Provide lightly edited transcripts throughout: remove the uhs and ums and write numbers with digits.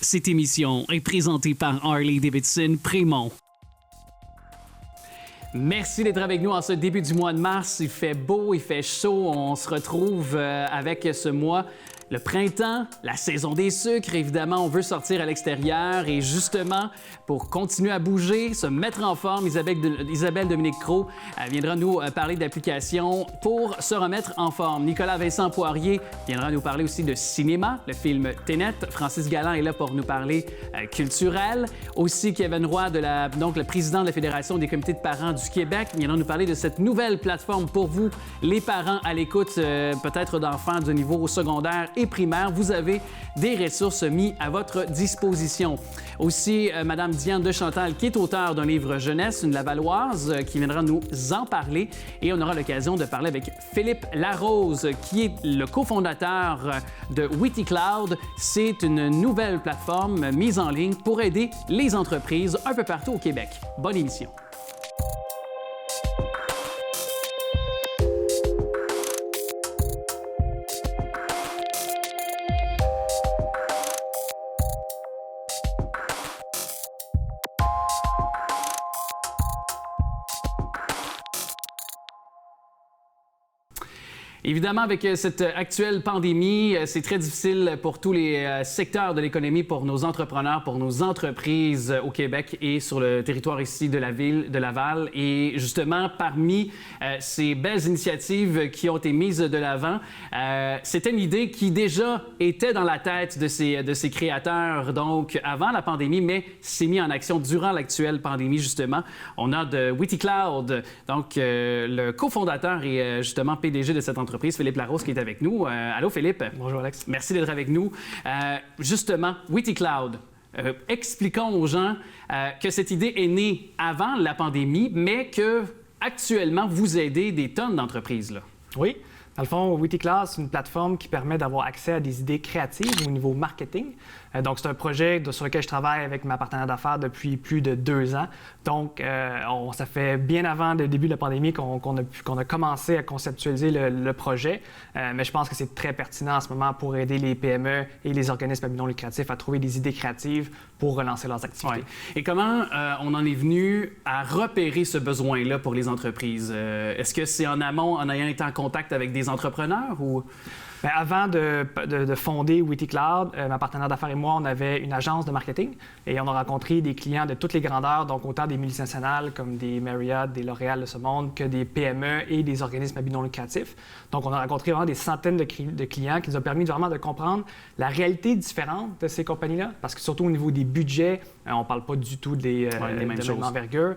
Cette émission est présentée par Harley-Davidson Prémont. Merci d'être avec nous en ce début du mois de mars. Il fait beau, il fait chaud. On se retrouve avec ce mois. Le printemps, la saison des sucres, évidemment, on veut sortir à l'extérieur et justement, pour continuer à bouger, se mettre en forme, Isabelle Dominique-Cros viendra nous parler d'applications pour se remettre en forme. Nicolas Vincent Poirier viendra nous parler aussi de cinéma, le film Tenet. Francis Galland est là pour nous parler culturel. Aussi, Kevin Roy, donc le président de la Fédération des comités de parents du Québec, viendra nous parler de cette nouvelle plateforme pour vous, les parents à l'écoute peut-être d'enfants du niveau secondaire et primaire. Vous avez des ressources mises à votre disposition. Aussi, Madame Diane de Chantal, qui est auteure d'un livre jeunesse, une Lavalloise, qui viendra nous en parler. Et on aura l'occasion de parler avec Philippe Larose, qui est le cofondateur de Witty Cloud. C'est une nouvelle plateforme mise en ligne pour aider les entreprises un peu partout au Québec. Bonne émission. Évidemment, avec cette actuelle pandémie, c'est très difficile pour tous les secteurs de l'économie, pour nos entrepreneurs, pour nos entreprises au Québec et sur le territoire ici de la ville de Laval. Et justement, parmi ces belles initiatives qui ont été mises de l'avant, c'était une idée qui déjà était dans la tête de ces créateurs, donc avant la pandémie, mais s'est mise en action durant l'actuelle pandémie, justement. On a de Witty Cloud, donc le cofondateur et justement PDG de cette entreprise, Philippe Larose, qui est avec nous. Allô, Philippe. Bonjour, Alex. Merci d'être avec nous. Justement, Witty Cloud, expliquons aux gens que cette idée est née avant la pandémie, mais que actuellement vous aidez des tonnes d'entreprises, là. Oui. Dans le fond, Witty Cloud, c'est une plateforme qui permet d'avoir accès à des idées créatives au niveau marketing. Donc, c'est un projet sur lequel je travaille avec ma partenaire d'affaires depuis plus de 2 ans. Donc, ça fait bien avant le début de la pandémie qu'on a commencé à conceptualiser le projet. Mais je pense que c'est très pertinent en ce moment pour aider les PME et les organismes à but non lucratif à trouver des idées créatives pour relancer leurs activités. Ouais. Et comment on en est venu à repérer ce besoin-là pour les entreprises? Est-ce que c'est en amont, en ayant été en contact avec des entrepreneurs ou... Bien, avant de fonder Witty Cloud, ma partenaire d'affaires et moi, on avait une agence de marketing et on a rencontré des clients de toutes les grandeurs, donc autant des multinationales comme des Marriott, des L'Oréal de ce monde, que des PME et des organismes à but non lucratif. Donc, on a rencontré vraiment des centaines de clients qui nous ont permis vraiment de comprendre la réalité différente de ces compagnies-là, parce que surtout au niveau des budgets, on ne parle pas du tout de même envergure.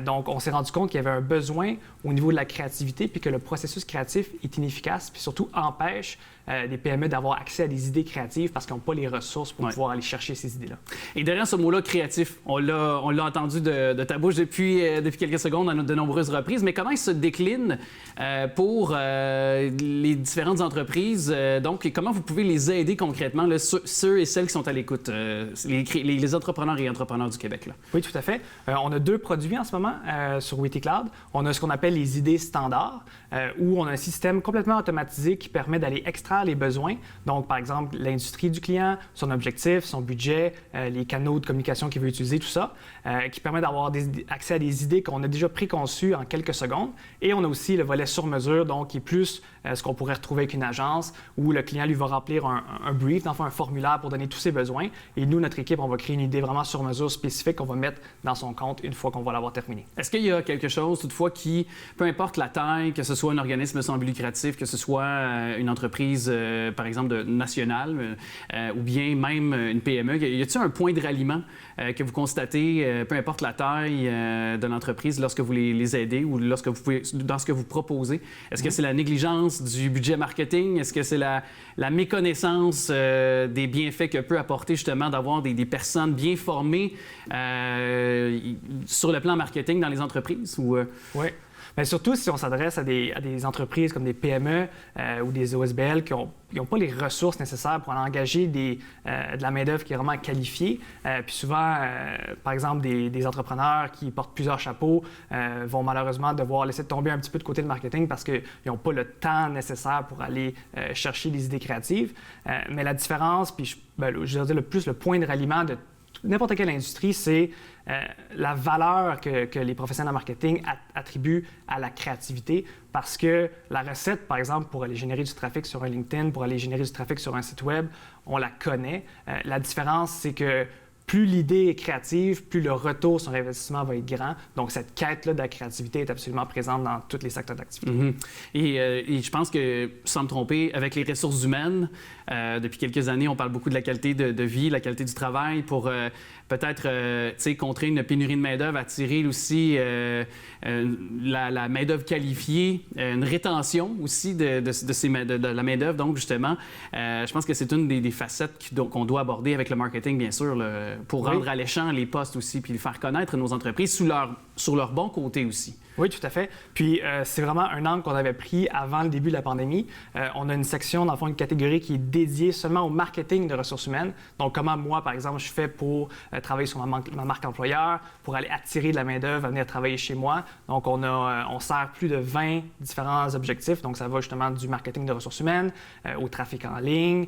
Donc, on s'est rendu compte qu'il y avait un besoin au niveau de la créativité, puis que le processus créatif est inefficace, puis surtout empêche des PME d'avoir accès à des idées créatives parce qu'ils n'ont pas les ressources pour pouvoir aller chercher ces idées-là. Et derrière ce mot-là, créatif, on l'a entendu de ta bouche depuis quelques secondes à de nombreuses reprises, mais comment il se décline pour les différentes entreprises? Donc, comment vous pouvez les aider concrètement, là, ceux et celles qui sont à l'écoute, les entrepreneurs et entrepreneurs du Québec? Là? Oui, tout à fait. On a 2 produits en ce moment sur Witty Cloud. On a ce qu'on appelle les idées standards, où on a un système complètement automatisé qui permet d'aller extraire les besoins. Donc, par exemple, l'industrie du client, son objectif, son budget, les canaux de communication qu'il veut utiliser, tout ça, qui permet d'avoir accès à des idées qu'on a déjà préconçues en quelques secondes. Et on a aussi le volet sur mesure, donc qui est plus ce qu'on pourrait retrouver avec une agence où le client lui va remplir un brief, dans le fond, un formulaire pour donner tous ses besoins. Et nous, notre équipe, on va créer une idée vraiment sur mesure spécifique qu'on va mettre dans son compte une fois qu'on va l'avoir terminé. Est-ce qu'il y a quelque chose, toutefois, qui, peu importe la taille, que ce soit un organisme sans but lucratif, que ce soit une entreprise, par exemple, nationale, ou bien même une PME, y a-t-il un point de ralliement que vous constatez, peu importe la taille de l'entreprise, lorsque vous les aidez ou dans ce que vous proposez? Est-ce que c'est la négligence du budget marketing? Est-ce que c'est la méconnaissance des bienfaits que peut apporter justement d'avoir des personnes bien formées sur le plan marketing dans les entreprises? Oui. Mais surtout si on s'adresse à des entreprises comme des PME ou des OSBL qui n'ont pas les ressources nécessaires pour aller engager de la main-d'œuvre qui est vraiment qualifiée. Puis souvent, par exemple, des entrepreneurs qui portent plusieurs chapeaux vont malheureusement devoir laisser tomber un petit peu de côté le marketing parce qu'ils n'ont pas le temps nécessaire pour aller chercher des idées créatives. Mais la différence, puis je dirais le point de ralliement de n'importe quelle industrie, c'est la valeur que les professionnels en marketing attribuent à la créativité parce que la recette, par exemple, pour aller générer du trafic sur un LinkedIn, pour aller générer du trafic sur un site web, on la connaît. La différence, c'est que plus l'idée est créative, plus le retour sur investissement va être grand. Donc, cette quête-là de la créativité est absolument présente dans tous les secteurs d'activité. Mm-hmm. Et je pense que, sans me tromper, avec les ressources humaines, depuis quelques années, on parle beaucoup de la qualité de vie, la qualité du travail pour peut-être contrer une pénurie de main-d'œuvre, attirer aussi la main-d'œuvre qualifiée, une rétention aussi de la main-d'œuvre. Donc, justement, je pense que c'est une des facettes qu'on doit aborder avec le marketing, bien sûr, pour rendre alléchants les postes aussi, puis faire connaître nos entreprises sur leur bon côté aussi. Oui, tout à fait. Puis, c'est vraiment un angle qu'on avait pris avant le début de la pandémie. On a une section, dans le fond, une catégorie qui est dédiée seulement au marketing de ressources humaines. Donc, comment moi, par exemple, je fais pour travailler sur ma marque employeur, pour aller attirer de la main-d'œuvre à venir travailler chez moi. Donc, on sert plus de 20 différents objectifs. Donc, ça va justement du marketing de ressources humaines au trafic en ligne,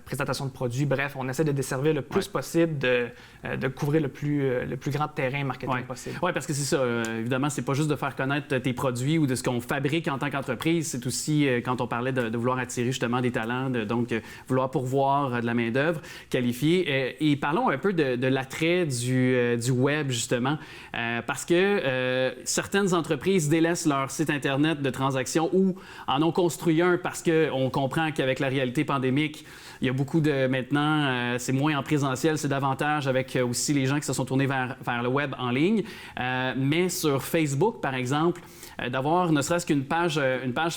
présentation de produits. Bref, on essaie de desservir le plus possible, de couvrir le plus grand terrain marketing possible. Oui, parce que c'est ça. Évidemment, c'est pas juste de faire connaître tes produits ou de ce qu'on fabrique en tant qu'entreprise. C'est aussi, quand on parlait de vouloir attirer justement des talents, donc vouloir pourvoir de la main-d'œuvre qualifiée. Et parlons un peu de l'attrait du web, justement, parce que certaines entreprises délaissent leur site Internet de transactions ou en ont construit un parce qu'on comprend qu'avec la réalité pandémique, il y a beaucoup de... Maintenant, c'est moins en présentiel, c'est davantage avec aussi les gens qui se sont tournés vers le web en ligne. Mais sur Facebook, par exemple, d'avoir ne serait-ce qu'une page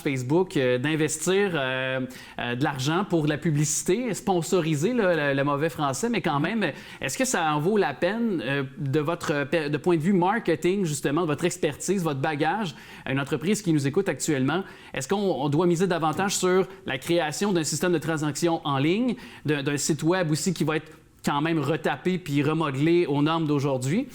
Facebook, d'investir de l'argent pour de la publicité, sponsoriser le mauvais français, mais quand même, est-ce que ça en vaut la peine de point de vue marketing, justement, de votre expertise, votre bagage, une entreprise qui nous écoute actuellement, est-ce qu'on doit miser davantage sur la création d'un système de transaction en ligne, d'un site web aussi qui va être quand même retapé puis remodelé aux normes d'aujourd'hui,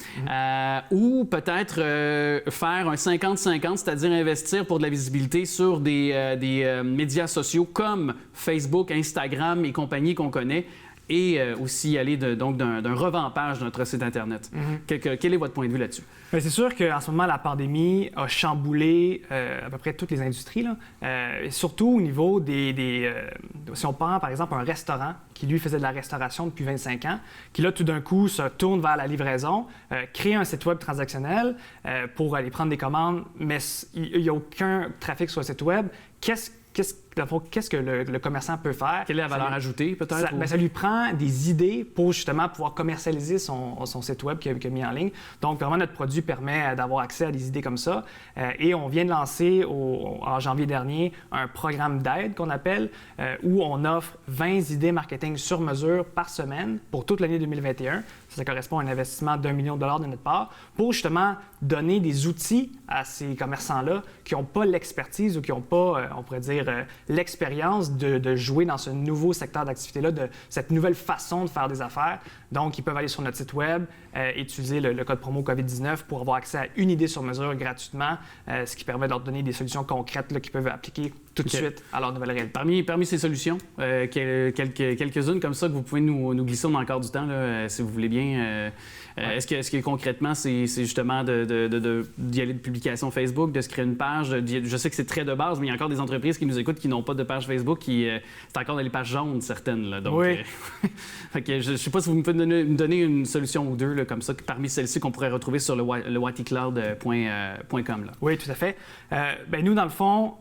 ou peut-être faire un 50-50, c'est-à-dire investir pour de la visibilité sur des médias sociaux comme Facebook, Instagram et compagnie qu'on connaît, et aussi aller donc d'un revampage de notre site Internet. Quel est votre point de vue là-dessus? Bien, c'est sûr qu'en ce moment, la pandémie a chamboulé à peu près toutes les industries, là. Et surtout au niveau si on prend par exemple un restaurant qui, lui, faisait de la restauration depuis 25 ans, qui là, tout d'un coup, se tourne vers la livraison, crée un site web transactionnel pour aller prendre des commandes, mais il n'y a aucun trafic sur le site web. Qu'est-ce que le commerçant peut faire? Quelle est la valeur ajoutée, peut-être? Ça lui prend des idées pour justement pouvoir commercialiser son site web qu'il a mis en ligne. Donc, vraiment, notre produit permet d'avoir accès à des idées comme ça. Et on vient de lancer, en janvier dernier, un programme d'aide qu'on appelle, où on offre 20 idées marketing sur mesure par semaine pour toute l'année 2021. Ça correspond à un investissement d'1 million de dollars de notre part pour justement donner des outils à ces commerçants-là qui n'ont pas l'expertise ou qui n'ont pas, on pourrait dire, l'expérience de jouer dans ce nouveau secteur d'activité-là, de cette nouvelle façon de faire des affaires. Donc, ils peuvent aller sur notre site web, utiliser le code promo COVID-19 pour avoir accès à une idée sur mesure gratuitement, ce qui permet de leur donner des solutions concrètes là, qu'ils peuvent appliquer tout de suite à leur nouvelle réalité. Parmi ces solutions, quelques-unes comme ça que vous pouvez nous glisser dans le quart du temps, là, si vous voulez bien. Est-ce que concrètement, c'est justement d'y aller de publication Facebook, de se créer une page? Je sais que c'est très de base, mais il y a encore des entreprises qui nous écoutent qui n'ont pas de page Facebook, c'est encore dans les pages jaunes, certaines. Là, donc, oui. Fait que je ne sais pas si vous me pouvez me donner une solution ou deux là, comme ça, parmi celles-ci qu'on pourrait retrouver sur le ytcloud.com. Oui, tout à fait. Nous, dans le fond,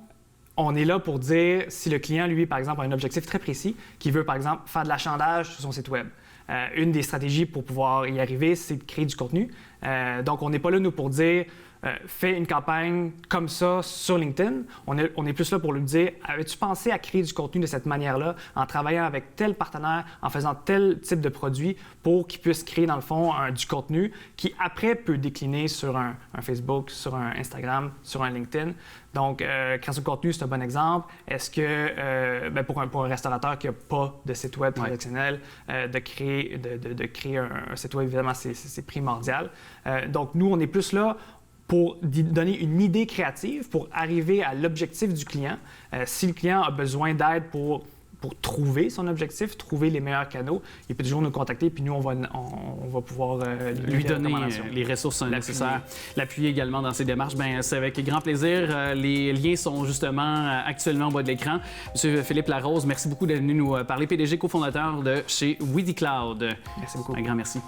on est là pour dire si le client, lui, par exemple, a un objectif très précis, qui veut, par exemple, faire de l'achandage sur son site web. Une des stratégies pour pouvoir y arriver, c'est de créer du contenu. Donc, on n'est pas là, nous, pour dire fait une campagne comme ça sur LinkedIn, on est plus là pour lui dire « Avais-tu pensé à créer du contenu de cette manière-là, en travaillant avec tel partenaire, en faisant tel type de produit pour qu'il puisse créer, dans le fond, du contenu qui, après, peut décliner sur un Facebook, sur un Instagram, sur un LinkedIn. » Donc, création de contenu, c'est un bon exemple. Est-ce que, pour un restaurateur qui n'a pas de site web traditionnel, de créer un site web, évidemment, c'est primordial. Donc, nous, on est plus là pour donner une idée créative, pour arriver à l'objectif du client. Si le client a besoin d'aide pour trouver son objectif, trouver les meilleurs canaux, il peut toujours nous contacter, puis nous, on va pouvoir lui donner les ressources nécessaires, l'appuyer également dans ses démarches. Bien, c'est avec grand plaisir. Les liens sont justement actuellement en bas de l'écran. Monsieur Philippe Larose, merci beaucoup d'être venu nous parler, PDG, cofondateur de chez WidiCloud. Merci beaucoup. Un grand merci.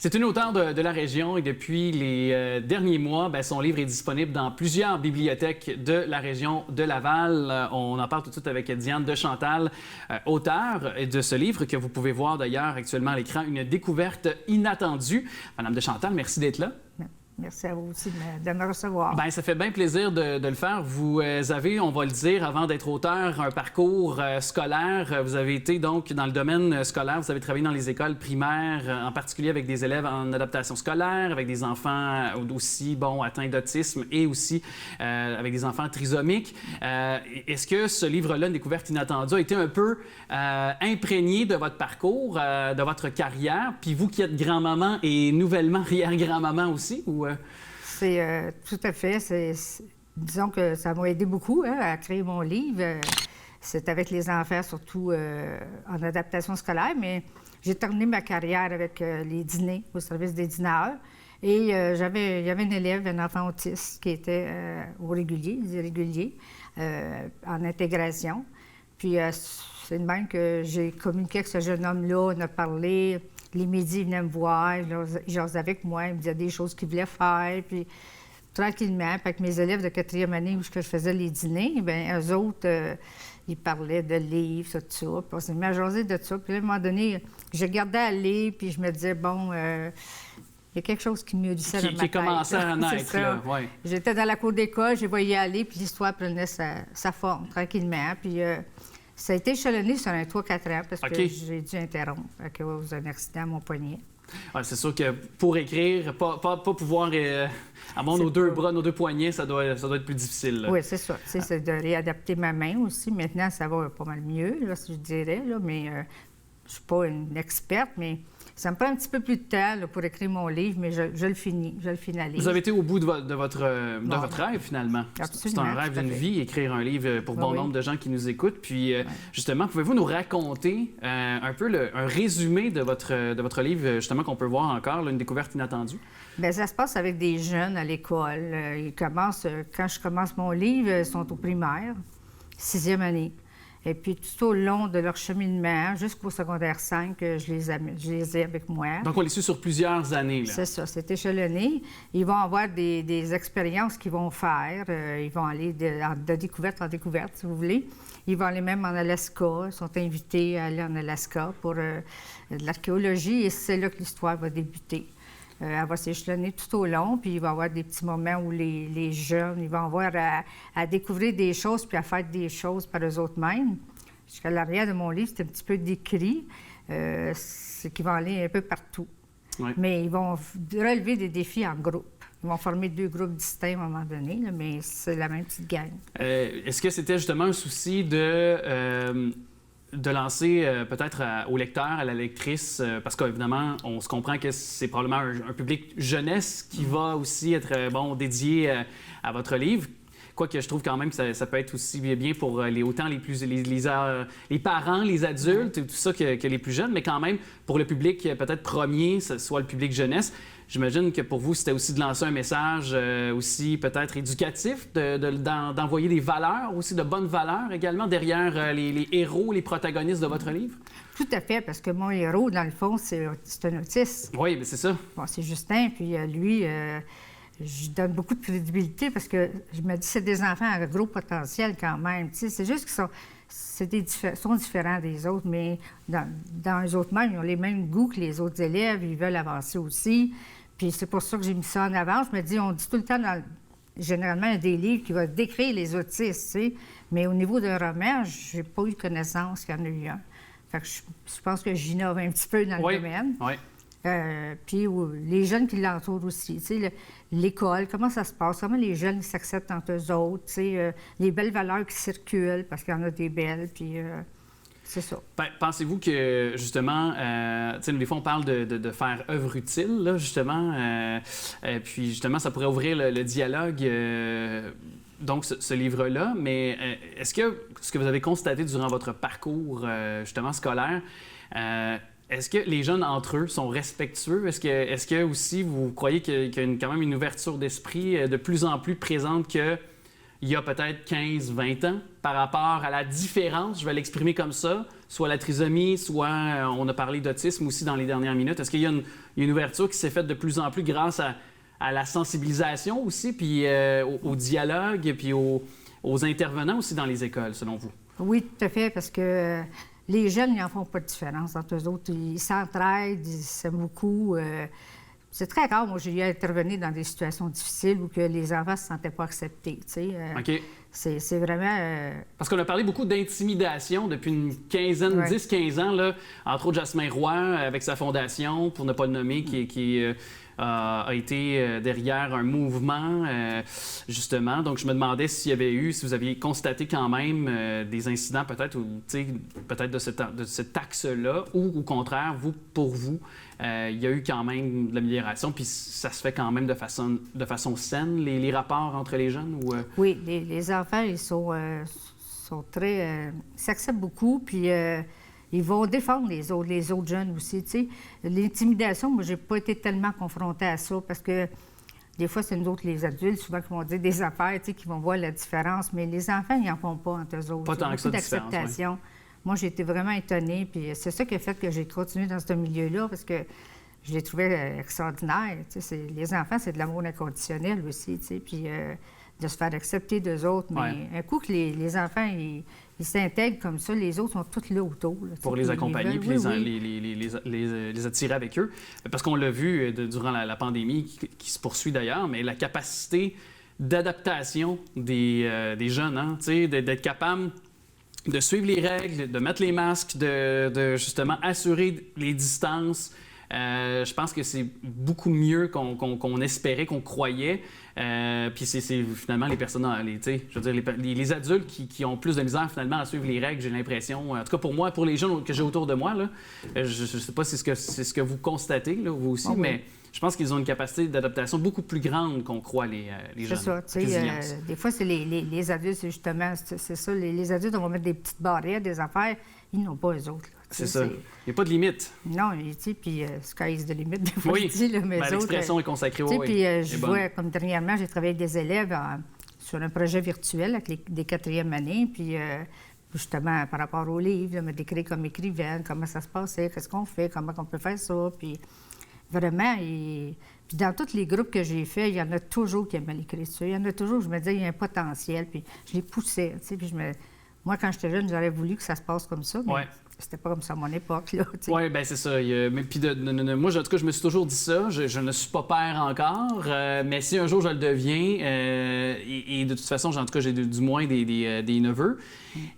C'est une auteure de la région et depuis les derniers mois, son livre est disponible dans plusieurs bibliothèques de la région de Laval. On en parle tout de suite avec Diane de Chantal, auteure de ce livre que vous pouvez voir d'ailleurs actuellement à l'écran, Une découverte inattendue. Madame de Chantal, merci d'être là. Merci à vous aussi de me recevoir. Bien, ça fait bien plaisir de le faire. Vous avez, on va le dire, avant d'être auteur, un parcours scolaire. Vous avez été donc dans le domaine scolaire. Vous avez travaillé dans les écoles primaires, en particulier avec des élèves en adaptation scolaire, avec des enfants aussi atteints d'autisme et aussi avec des enfants trisomiques. Est-ce que ce livre-là, Une découverte inattendue, a été un peu imprégné de votre parcours, de votre carrière? Puis vous qui êtes grand-maman et nouvellement arrière-grand-maman aussi? Ou, C'est tout à fait. Disons que ça m'a aidé beaucoup à créer mon livre. C'est avec les enfants, surtout en adaptation scolaire, mais j'ai terminé ma carrière avec les dîners, au service des dîneurs. Et il y avait un élève, un enfant autiste, qui était au régulier, irrégulier, en intégration. Puis c'est de même que j'ai communiqué avec ce jeune homme-là, on a parlé. Les midis, ils venaient me voir, ils jasaient avec moi, ils me disaient des choses qu'ils voulaient faire. Puis tranquillement, avec mes élèves de 4e année où je faisais les dîners, bien, eux autres, ils parlaient de livres, tout ça. Puis on s'est mis à jaser de ça. Puis à un moment donné, je regardais aller, puis je me disais, bon, il y a quelque chose qui mûrissait dans ma tête. Qui commençait à naître, là, oui. J'étais dans la cour d'école, je les voyais aller, puis l'histoire prenait sa forme tranquillement. Puis ça a été échelonné sur un 3-4 ans parce que j'ai dû interrompre à cause d'un accident à mon poignet. Ouais, c'est sûr que pour écrire, pas pouvoir avoir nos deux bras, nos deux poignets, ça doit être plus difficile. Là. Oui, c'est ça. C'est de réadapter ma main aussi. Maintenant, ça va pas mal mieux, là, si je dirais. Là, mais je ne suis pas une experte, mais ça me prend un petit peu plus de temps là, pour écrire mon livre, mais je le finis, je le finalise. Vous avez été au bout de votre rêve, finalement. Absolument. C'est un rêve d'une vie, écrire un livre pour bon nombre de gens qui nous écoutent. Puis, justement, pouvez-vous nous raconter un peu un résumé de votre livre, justement, qu'on peut voir encore, là, Une découverte inattendue? Bien, ça se passe avec des jeunes à l'école. Quand je commence mon livre, ils sont au primaire, 6e année. Et puis, tout au long de leur cheminement, jusqu'au secondaire 5, je les ai avec moi. Donc, on les suit sur plusieurs années, là. C'est ça, c'est échelonné. Ils vont avoir des expériences qu'ils vont faire. Ils vont aller de découverte en découverte, si vous voulez. Ils vont aller même en Alaska. Ils sont invités à aller en Alaska pour de l'archéologie. Et c'est là que l'histoire va débuter. Elle va s'échelonner tout au long, puis il va y avoir des petits moments où les jeunes, ils vont avoir à découvrir des choses puis à faire des choses par eux-mêmes. Jusqu'à l'arrière de mon livre, c'est un petit peu décrit. C'est qu'ils vont aller un peu partout. Ouais. Mais ils vont relever des défis en groupe. Ils vont former 2 groupes distincts à un moment donné, là, mais c'est la même petite gang. Est-ce que c'était justement un souci de lancer peut-être au lecteur, à la lectrice, parce qu'évidemment, on se comprend que c'est probablement un public jeunesse qui va aussi être dédié à votre livre. Quoique je trouve quand même que ça peut être aussi bien pour autant les parents, les adultes, et tout ça que les plus jeunes, mais quand même pour le public peut-être premier, soit le public jeunesse. J'imagine que pour vous, c'était aussi de lancer un message aussi peut-être éducatif, d'envoyer des valeurs, aussi de bonnes valeurs également derrière les héros, les protagonistes de votre livre? Tout à fait, parce que mon héros, dans le fond, c'est un autiste. Oui, mais c'est ça. Bon, c'est Justin, puis lui, je donne beaucoup de crédibilité parce que je me dis c'est des enfants à gros potentiel quand même. Tu sais, c'est juste qu'ils sont différents des autres, mais dans les autres mêmes, ils ont les mêmes goûts que les autres élèves, ils veulent avancer aussi. Puis c'est pour ça que j'ai mis ça en avant. Je me dis, on dit tout le temps, généralement, il y a des livres qui vont décrire les autistes, tu sais, mais au niveau d'un roman, j'ai pas eu connaissance qu'il y en a eu un. Fait que je pense que j'innove un petit peu dans le domaine. Oui. Puis les jeunes qui l'entourent aussi, tu sais, l'école, comment ça se passe, comment les jeunes s'acceptent entre eux autres, tu sais, les belles valeurs qui circulent, parce qu'il y en a des belles, puis c'est ça. Pensez-vous que, justement, tu sais, des fois, on parle de faire œuvre utile, là, justement, puis justement, ça pourrait ouvrir le dialogue, donc ce livre-là, mais est-ce que ce que vous avez constaté durant votre parcours, justement, scolaire, est-ce que les jeunes entre eux sont respectueux? Est-ce que aussi vous croyez qu'il y a quand même une ouverture d'esprit de plus en plus présente qu'il y a peut-être 15, 20 ans par rapport à la différence, je vais l'exprimer comme ça, soit la trisomie, soit on a parlé d'autisme aussi dans les dernières minutes. Est-ce qu'il y a une ouverture qui s'est faite de plus en plus grâce à la sensibilisation aussi, puis au dialogue, puis aux intervenants aussi dans les écoles, selon vous? Oui, tout à fait, parce que les jeunes, ils n'en font pas de différence entre eux autres. Ils s'entraident, ils s'aiment beaucoup. C'est très rare, moi, j'ai eu à intervenir dans des situations difficiles où que les enfants ne se sentaient pas acceptés, tu sais. OK. C'est vraiment... Parce qu'on a parlé beaucoup d'intimidation depuis une quinzaine, 10-15 ans, là, entre autres Jasmin Roy, avec sa fondation, pour ne pas le nommer, qui a été derrière un mouvement, justement. Donc, je me demandais s'il y avait eu, si vous aviez constaté quand même des incidents peut-être, peut-être de cet axe-là, ou au contraire, pour vous, il y a eu quand même de l'amélioration, puis ça se fait quand même de façon saine, les rapports entre les jeunes? Ou, Oui, les enfants, ils sont très... ils s'acceptent beaucoup, puis... ils vont défendre les autres jeunes aussi, tu sais. L'intimidation, moi, j'ai pas été tellement confrontée à ça parce que des fois, c'est nous autres, les adultes, souvent, qui vont dire des affaires, tu sais, qui vont voir la différence, mais les enfants, ils n'en font pas entre eux autres. Pas tant que ça, d'acceptation. Oui. Moi, j'ai été vraiment étonnée, puis c'est ça qui a fait que j'ai continué dans ce milieu-là parce que je les trouvais extraordinaires. Tu sais, les enfants, c'est de l'amour inconditionnel aussi, tu sais, puis de se faire accepter d'eux autres. Mais un coup que les enfants, ils s'intègrent comme ça, les autres sont tous là autour. Là, pour les accompagner puis les attirer avec eux. Parce qu'on l'a vu durant la pandémie, qui se poursuit d'ailleurs, mais la capacité d'adaptation des jeunes, hein, d'être capable de suivre les règles, de mettre les masques, de justement assurer les distances. Je pense que c'est beaucoup mieux qu'on espérait, qu'on croyait. Puis c'est finalement les personnes, je veux dire, les adultes qui ont plus de misère finalement à suivre les règles, j'ai l'impression. En tout cas pour moi, pour les jeunes que j'ai autour de moi, là, je ne sais pas si c'est ce que vous constatez, là, vous aussi, mais je pense qu'ils ont une capacité d'adaptation beaucoup plus grande qu'on croit, les jeunes. C'est ça, tu sais, des fois, c'est les adultes, c'est justement, c'est ça, les adultes, on va mettre des petites barrières, des affaires, ils n'ont pas eux autres. Là. C'est ça. Il n'y a pas de limite. Non, tu sais, puis sky is the limit, des fois, oui. je dis, là, mais l'expression est consacrée, oui. Puis je vois, comme dernièrement, j'ai travaillé avec des élèves sur un projet virtuel avec des quatrièmes années, puis justement, par rapport aux livres, là, me décrire comme écrivaine, comment ça se passait, qu'est-ce qu'on fait, comment on peut faire ça, puis vraiment, puis dans tous les groupes que j'ai faits, il y en a toujours qui aimaient l'écriture, il y en a toujours, je me disais, il y a un potentiel, puis je les poussais, tu sais, puis moi, quand j'étais jeune, j'aurais voulu que ça se passe comme ça, mais c'était pas comme ça à mon époque, là, tu sais. Oui, bien c'est ça. Puis moi, en tout cas, je me suis toujours dit ça. Je ne suis pas père encore, mais si un jour je le deviens, et de toute façon, en tout cas, j'ai du moins des neveux,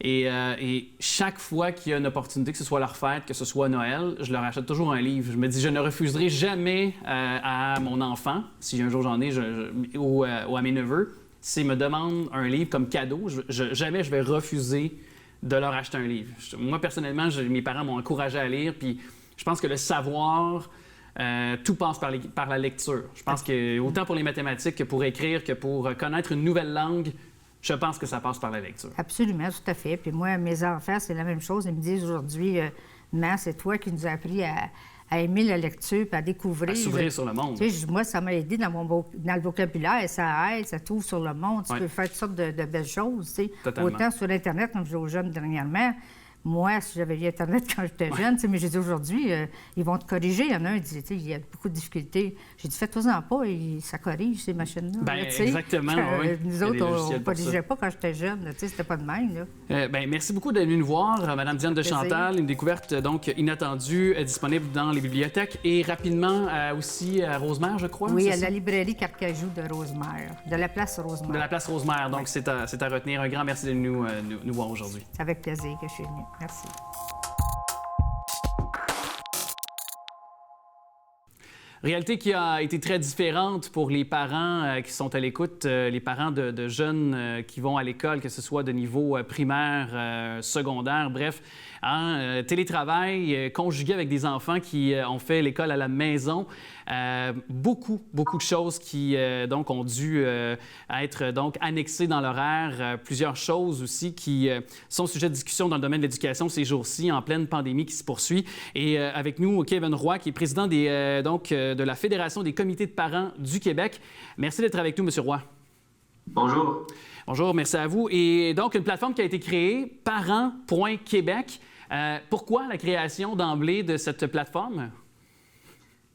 et chaque fois qu'il y a une opportunité, que ce soit leur fête, que ce soit Noël, je leur achète toujours un livre. Je me dis, je ne refuserai jamais à mon enfant, si un jour j'en ai, ou à mes neveux, s'ils me demandent un livre comme cadeau, jamais je vais refuser de leur acheter un livre. Moi, personnellement, mes parents m'ont encouragé à lire, puis je pense que le savoir, tout passe par la lecture. Je pense que autant pour les mathématiques que pour écrire, que pour connaître une nouvelle langue, je pense que ça passe par la lecture. Absolument, tout à fait. Puis moi, mes enfants, c'est la même chose. Ils me disent aujourd'hui, maman, c'est toi qui nous as appris à aimer la lecture, puis à découvrir. À s'ouvrir sur le monde. Tu sais, moi, ça m'a aidé dans le vocabulaire. Ça aide, ça t'ouvre sur le monde. Tu peux faire toutes sortes de belles choses. Tu sais. Autant sur Internet, comme je dis aux jeunes dernièrement, moi, si j'avais eu Internet quand j'étais jeune, mais j'ai dit aujourd'hui, ils vont te corriger. Il y en a un qui dit, il y a beaucoup de difficultés. J'ai dit, faites-en pas, et ça corrige ces machines-là. Bien, là, exactement, oui. Nous autres, on ne corrigeait pas quand j'étais jeune. C'était pas de même. Là. Merci beaucoup d'être venue nous voir, Mme Diane de Chantal. Une découverte donc inattendue, disponible dans les bibliothèques et rapidement aussi à Rosemère, je crois. Oui, à la librairie Carcajou de Rosemère, de la place Rosemère. De la place Rosemère, donc c'est à retenir. Un grand merci de nous voir aujourd'hui. C'est avec plaisir que je suis venue. Merci. Réalité qui a été très différente pour les parents qui sont à l'écoute, les parents de jeunes qui vont à l'école, que ce soit de niveau primaire, secondaire, bref, télétravail conjugué avec des enfants qui ont fait l'école à la maison. Beaucoup de choses qui donc ont dû être donc annexées dans l'horaire. Plusieurs choses aussi qui sont sujet de discussion dans le domaine de l'éducation ces jours-ci, en pleine pandémie qui se poursuit. Et avec nous, Kevin Roy, qui est président de la Fédération des comités de parents du Québec. Merci d'être avec nous, M. Roy. Bonjour. Bonjour, merci à vous. Et donc, une plateforme qui a été créée, parents.québec. Pourquoi la création d'emblée de cette plateforme?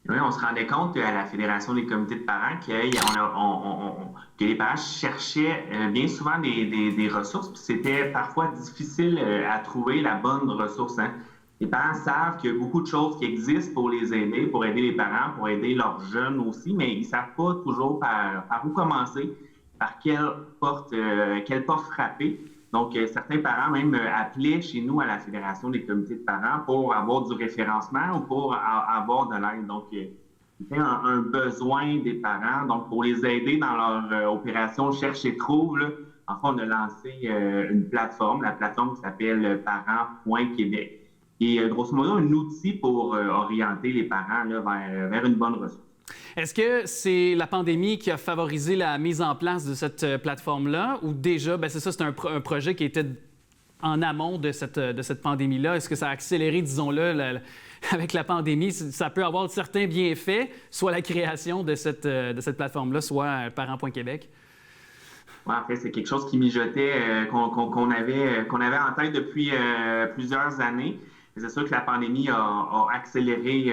Oui, on se rendait compte à la Fédération des comités de parents que les parents cherchaient bien souvent des ressources, puis c'était parfois difficile à trouver la bonne ressource. Hein. Les parents savent qu'il y a beaucoup de choses qui existent pour les aider, pour aider les parents, pour aider leurs jeunes aussi, mais ils ne savent pas toujours par où commencer, par quelle porte frapper. Donc, certains parents même appelaient chez nous à la Fédération des comités de parents pour avoir du référencement ou pour avoir de l'aide. Donc, c'était un besoin des parents. Donc, pour les aider dans leur opération Cherche et Trouve, là, enfin, on a lancé une plateforme, la plateforme qui s'appelle parents.québec. Et grosso modo, un outil pour orienter les parents là, vers une bonne ressource. Est-ce que c'est la pandémie qui a favorisé la mise en place de cette plateforme-là ou déjà, c'est ça, c'est un projet qui était en amont de cette pandémie-là? Est-ce que ça a accéléré, disons-le, avec la pandémie? Ça peut avoir certains bienfaits, soit la création de cette plateforme-là, soit Parents.Québec? Ouais, en fait, c'est quelque chose qui mijotait, qu'on avait en tête depuis plusieurs années. C'est sûr que la pandémie a accéléré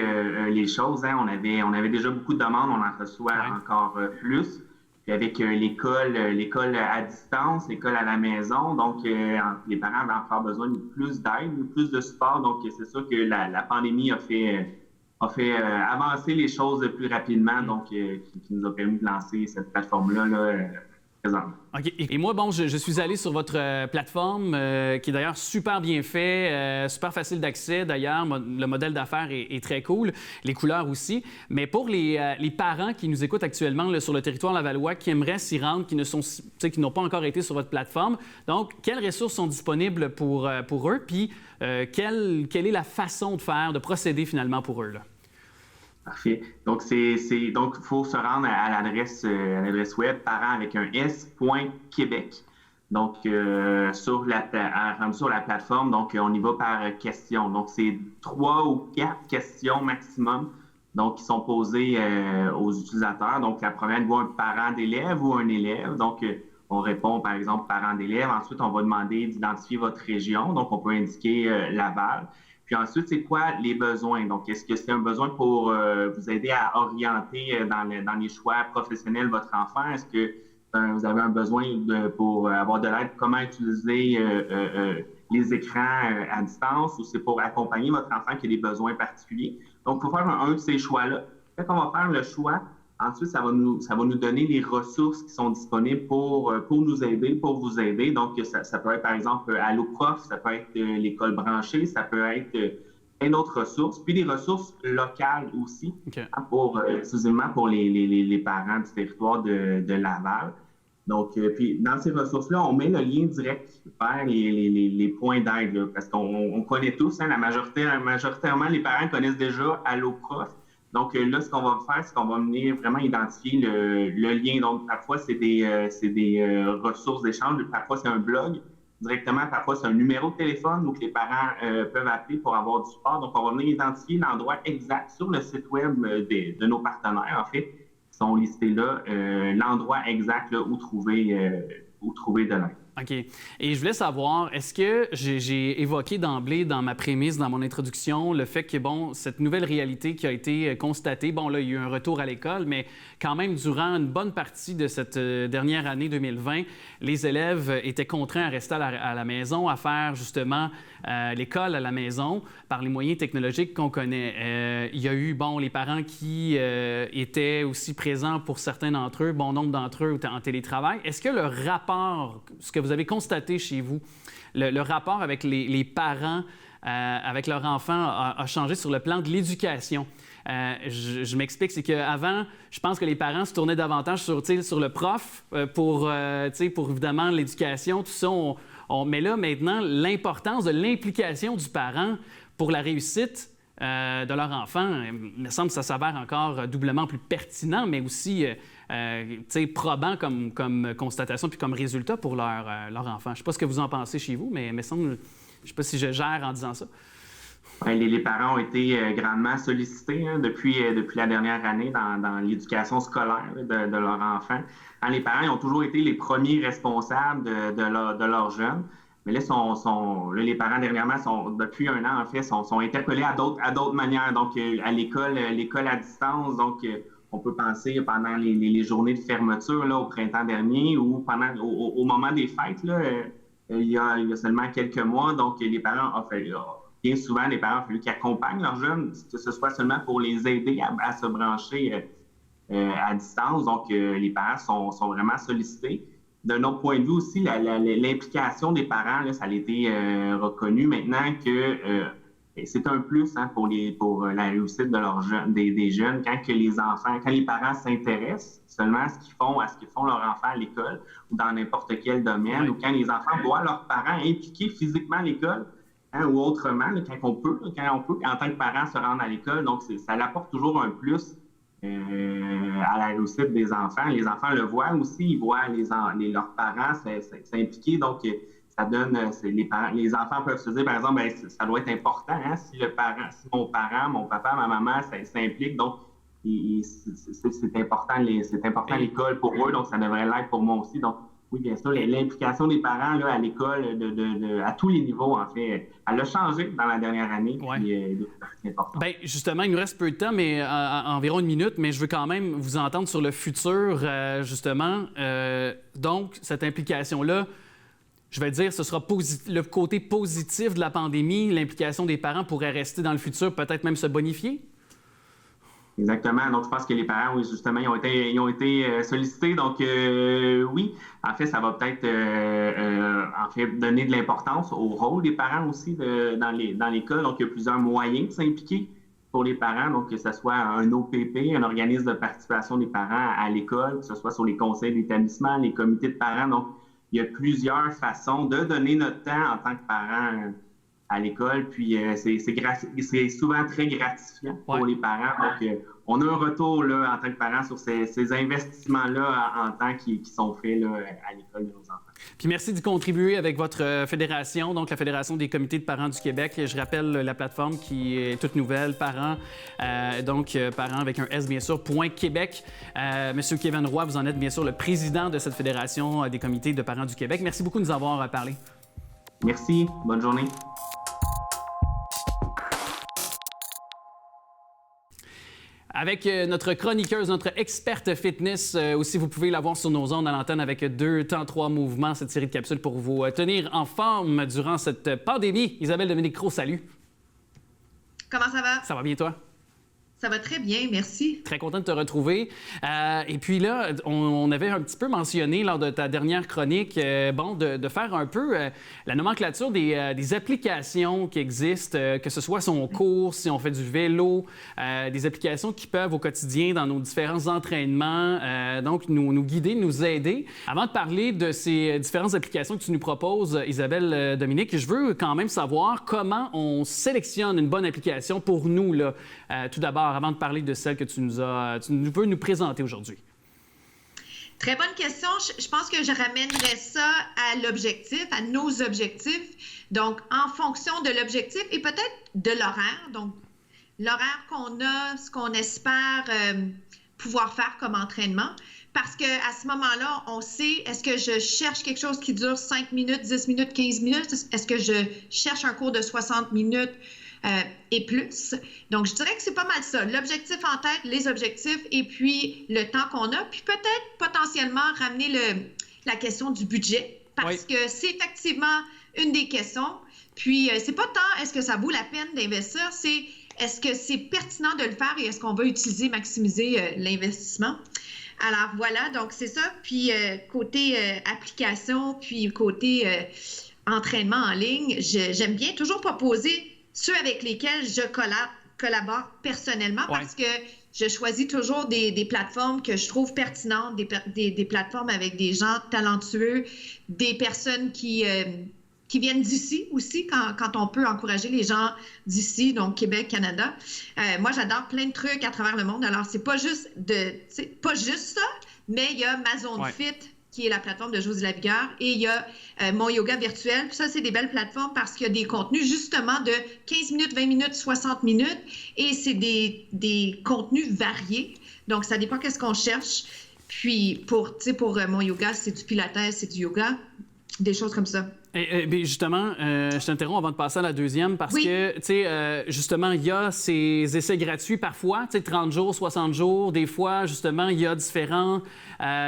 les choses. Hein. On avait déjà beaucoup de demandes, on en reçoit encore plus. Puis avec l'école à distance, l'école à la maison, donc les parents avaient encore besoin de plus d'aide, de plus de support. Donc c'est sûr que la pandémie a fait avancer les choses plus rapidement, donc qui nous a permis de lancer cette plateforme-là présente. OK. Et moi, je suis allé sur votre plateforme, qui est d'ailleurs super bien fait, super facile d'accès d'ailleurs. Le modèle d'affaires est très cool, les couleurs aussi. Mais pour les parents qui nous écoutent actuellement là, sur le territoire lavallois, qui aimeraient s'y rendre, qui n'ont pas encore été sur votre plateforme, donc quelles ressources sont disponibles pour eux? Puis quelle est la façon de faire, de procéder finalement pour eux? Là? Parfait. Donc, il faut se rendre à l'adresse web parents avec un s.québec. Donc, sur la plateforme, donc on y va par question. Donc, c'est 3 ou 4 questions maximum donc, qui sont posées aux utilisateurs. Donc, la première, il voit un parent d'élève ou un élève. Donc, on répond, par exemple, parent d'élève. Ensuite, on va demander d'identifier votre région. Donc, on peut indiquer Laval. Puis ensuite, c'est quoi les besoins? Donc, est-ce que c'est un besoin pour vous aider à orienter dans les choix professionnels votre enfant? Est-ce que vous avez un besoin pour avoir de l'aide, comment utiliser les écrans à distance, ou c'est pour accompagner votre enfant qui a des besoins particuliers? Donc, il faut faire un de ces choix-là. Quand on va faire le choix, ensuite, ça va nous donner les ressources qui sont disponibles pour nous aider, pour vous aider. Donc, ça peut être, par exemple, AlloProf, ça peut être l'école branchée, ça peut être plein d'autres ressources. Puis des ressources locales aussi, okay. Exclusivement pour les parents du territoire de Laval. Donc, puis dans ces ressources-là, on met le lien direct vers les points d'aide, parce qu'on connaît tous, hein, majoritairement, les parents connaissent déjà AlloProf. Donc là, ce qu'on va faire, c'est qu'on va venir vraiment identifier le lien. Donc, parfois, c'est des ressources d'échange. Parfois, c'est un blog directement. Parfois, c'est un numéro de téléphone où les parents peuvent appeler pour avoir du support. Donc, on va venir identifier l'endroit exact sur le site web de nos partenaires, en fait, qui sont listés là, l'endroit exact là, où trouver de l'aide. OK. Et je voulais savoir, est-ce que j'ai évoqué d'emblée dans ma prémisse, dans mon introduction, le fait que, bon, cette nouvelle réalité qui a été constatée, bon, là, il y a eu un retour à l'école, mais quand même, durant une bonne partie de cette dernière année 2020, les élèves étaient contraints à rester à la maison, à faire justement l'école à la maison par les moyens technologiques qu'on connaît. Il y a eu, bon, les parents qui étaient aussi présents pour certains d'entre eux, bon nombre d'entre eux étaient en télétravail. Est-ce que le rapport, ce que vous avez constaté chez vous, le rapport avec les parents, avec leurs enfants a changé sur le plan de l'éducation? Je m'explique, c'est qu'avant, je pense que les parents se tournaient davantage sur le prof pour évidemment l'éducation, tout ça. Mais là, maintenant, l'importance de l'implication du parent pour la réussite de leur enfant, il me semble que ça s'avère encore doublement plus pertinent, mais aussi probant comme constatation puis comme résultat pour leur enfant. Je ne sais pas ce que vous en pensez chez vous, mais il me semble, je ne sais pas si je gère en disant ça. Les parents ont été grandement sollicités depuis la dernière année dans l'éducation scolaire de leurs enfants. Les parents ils ont toujours été les premiers responsables de leurs jeunes. Mais là, les parents, dernièrement, depuis un an, en fait, sont interpellés à d'autres manières. Donc, à l'école à distance. Donc, on peut penser pendant les journées de fermeture là, au printemps dernier ou au moment des fêtes, là, il y a seulement quelques mois. Donc, les parents bien souvent, les parents ont fallu qu'ils accompagnent leurs jeunes, que ce soit seulement pour les aider à se brancher à distance. Donc, les parents sont vraiment sollicités. D'un autre point de vue aussi, l'implication des parents, là, ça a été reconnu maintenant que c'est un plus pour la réussite de des jeunes quand les parents s'intéressent seulement à ce qu'ils font leurs enfants à l'école ou dans n'importe quel domaine, ou quand les enfants voient leurs parents impliqués physiquement à l'école. Ou autrement, là, quand on peut, en tant que parent, se rendre à l'école. Donc, ça apporte toujours un plus à la réussite des enfants. Les enfants le voient aussi, ils voient leurs parents s'impliquer. Donc, ça donne... les enfants peuvent se dire, par exemple, ça doit être important si mon parent, mon papa, ma maman s'implique. Donc, c'est important à l'école pour eux, donc ça devrait l'être pour moi aussi. Donc, oui, bien sûr, l'implication des parents là, à l'école, à tous les niveaux, en fait, elle a changé dans la dernière année. Ouais. C'est important. Bien, justement, il nous reste peu de temps, mais environ une minute, mais je veux quand même vous entendre sur le futur, justement. Donc, cette implication-là, je vais dire, ce sera le côté positif de la pandémie. L'implication des parents pourrait rester dans le futur, peut-être même se bonifier? Exactement. Donc, je pense que les parents, oui, justement, ils ont été sollicités. Donc, oui, en fait, ça va peut-être donner de l'importance au rôle des parents aussi dans l'école. Donc, il y a plusieurs moyens de s'impliquer pour les parents. Donc, que ce soit un OPP, un organisme de participation des parents à l'école, que ce soit sur les conseils d'établissement, les comités de parents. Donc, il y a plusieurs façons de donner notre temps en tant que parents à l'école, puis c'est souvent très gratifiant pour les parents. Donc, on a un retour là, en tant que parents sur ces investissements-là en temps qui sont faits là, à l'école de nos enfants. Puis merci d'y contribuer avec votre fédération, donc la Fédération des comités de parents du Québec. Je rappelle la plateforme qui est toute nouvelle, parents, parents avec un S bien sûr, .Québec. Monsieur Kevin Roy, vous en êtes bien sûr le président de cette Fédération des comités de parents du Québec. Merci beaucoup de nous avoir parlé. Merci, bonne journée. Avec notre chroniqueuse, notre experte fitness, aussi vous pouvez la voir sur nos ondes à l'antenne avec 2 temps 3 mouvements, cette série de capsules pour vous tenir en forme durant cette pandémie. Isabelle Dominique-Cros, salut. Comment ça va? Ça va bien toi? Ça va très bien, merci. Très content de te retrouver. Et puis là, on avait un petit peu mentionné lors de ta dernière chronique, de faire un peu la nomenclature des applications qui existent, que ce soit son cours, si on fait du vélo, des applications qui peuvent au quotidien dans nos différents entraînements, donc nous guider, nous aider. Avant de parler de ces différentes applications que tu nous proposes, Isabelle Dominique, je veux quand même savoir comment on sélectionne une bonne application pour nous, là. Tout d'abord, avant de parler de celle que tu veux nous présenter aujourd'hui. Très bonne question. Je pense que je ramènerais ça à l'objectif, à nos objectifs. Donc, en fonction de l'objectif et peut-être de l'horaire. Donc, l'horaire qu'on a, ce qu'on espère pouvoir faire comme entraînement. parce qu'à ce moment-là, on sait, est-ce que je cherche quelque chose qui dure 5 minutes, 10 minutes, 15 minutes? Est-ce que je cherche un cours de 60 minutes et plus? Donc, je dirais que c'est pas mal ça. L'objectif en tête, les objectifs, et puis le temps qu'on a, puis peut-être potentiellement ramener la question du budget, parce que c'est effectivement une des questions. Puis, c'est pas tant est-ce que ça vaut la peine d'investir, c'est est-ce que c'est pertinent de le faire et est-ce qu'on va maximiser l'investissement? Alors, voilà, donc c'est ça. Puis, côté application, puis côté entraînement en ligne, j'aime bien toujours proposer ceux avec lesquels je collabore personnellement parce que je choisis toujours des plateformes que je trouve pertinentes, des plateformes avec des gens talentueux, des personnes qui viennent d'ici aussi, quand on peut encourager les gens d'ici, donc Québec, Canada. Moi, j'adore plein de trucs à travers le monde. Alors, c'est pas juste ça, mais il y a ma Zone Fit, qui est la plateforme de Josy Lavigueur, et il y a Mon Yoga Virtuel. Puis ça, c'est des belles plateformes parce qu'il y a des contenus justement de 15 minutes, 20 minutes, 60 minutes, et c'est des contenus variés. Donc, ça dépend qu'est-ce qu'on cherche. Puis, pour Mon Yoga, c'est du pilates, c'est du yoga, des choses comme ça. Justement, je t'interromps avant de passer à la deuxième parce que, tu sais, justement, il y a ces essais gratuits parfois, tu sais, 30 jours, 60 jours. Des fois, justement, il y a différents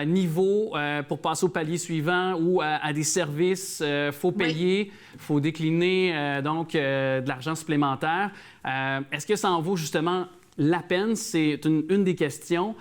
niveaux pour passer au palier suivant ou à des services. Faut payer, faut décliner donc de l'argent supplémentaire. Est-ce que ça en vaut justement la peine? C'est une des questions.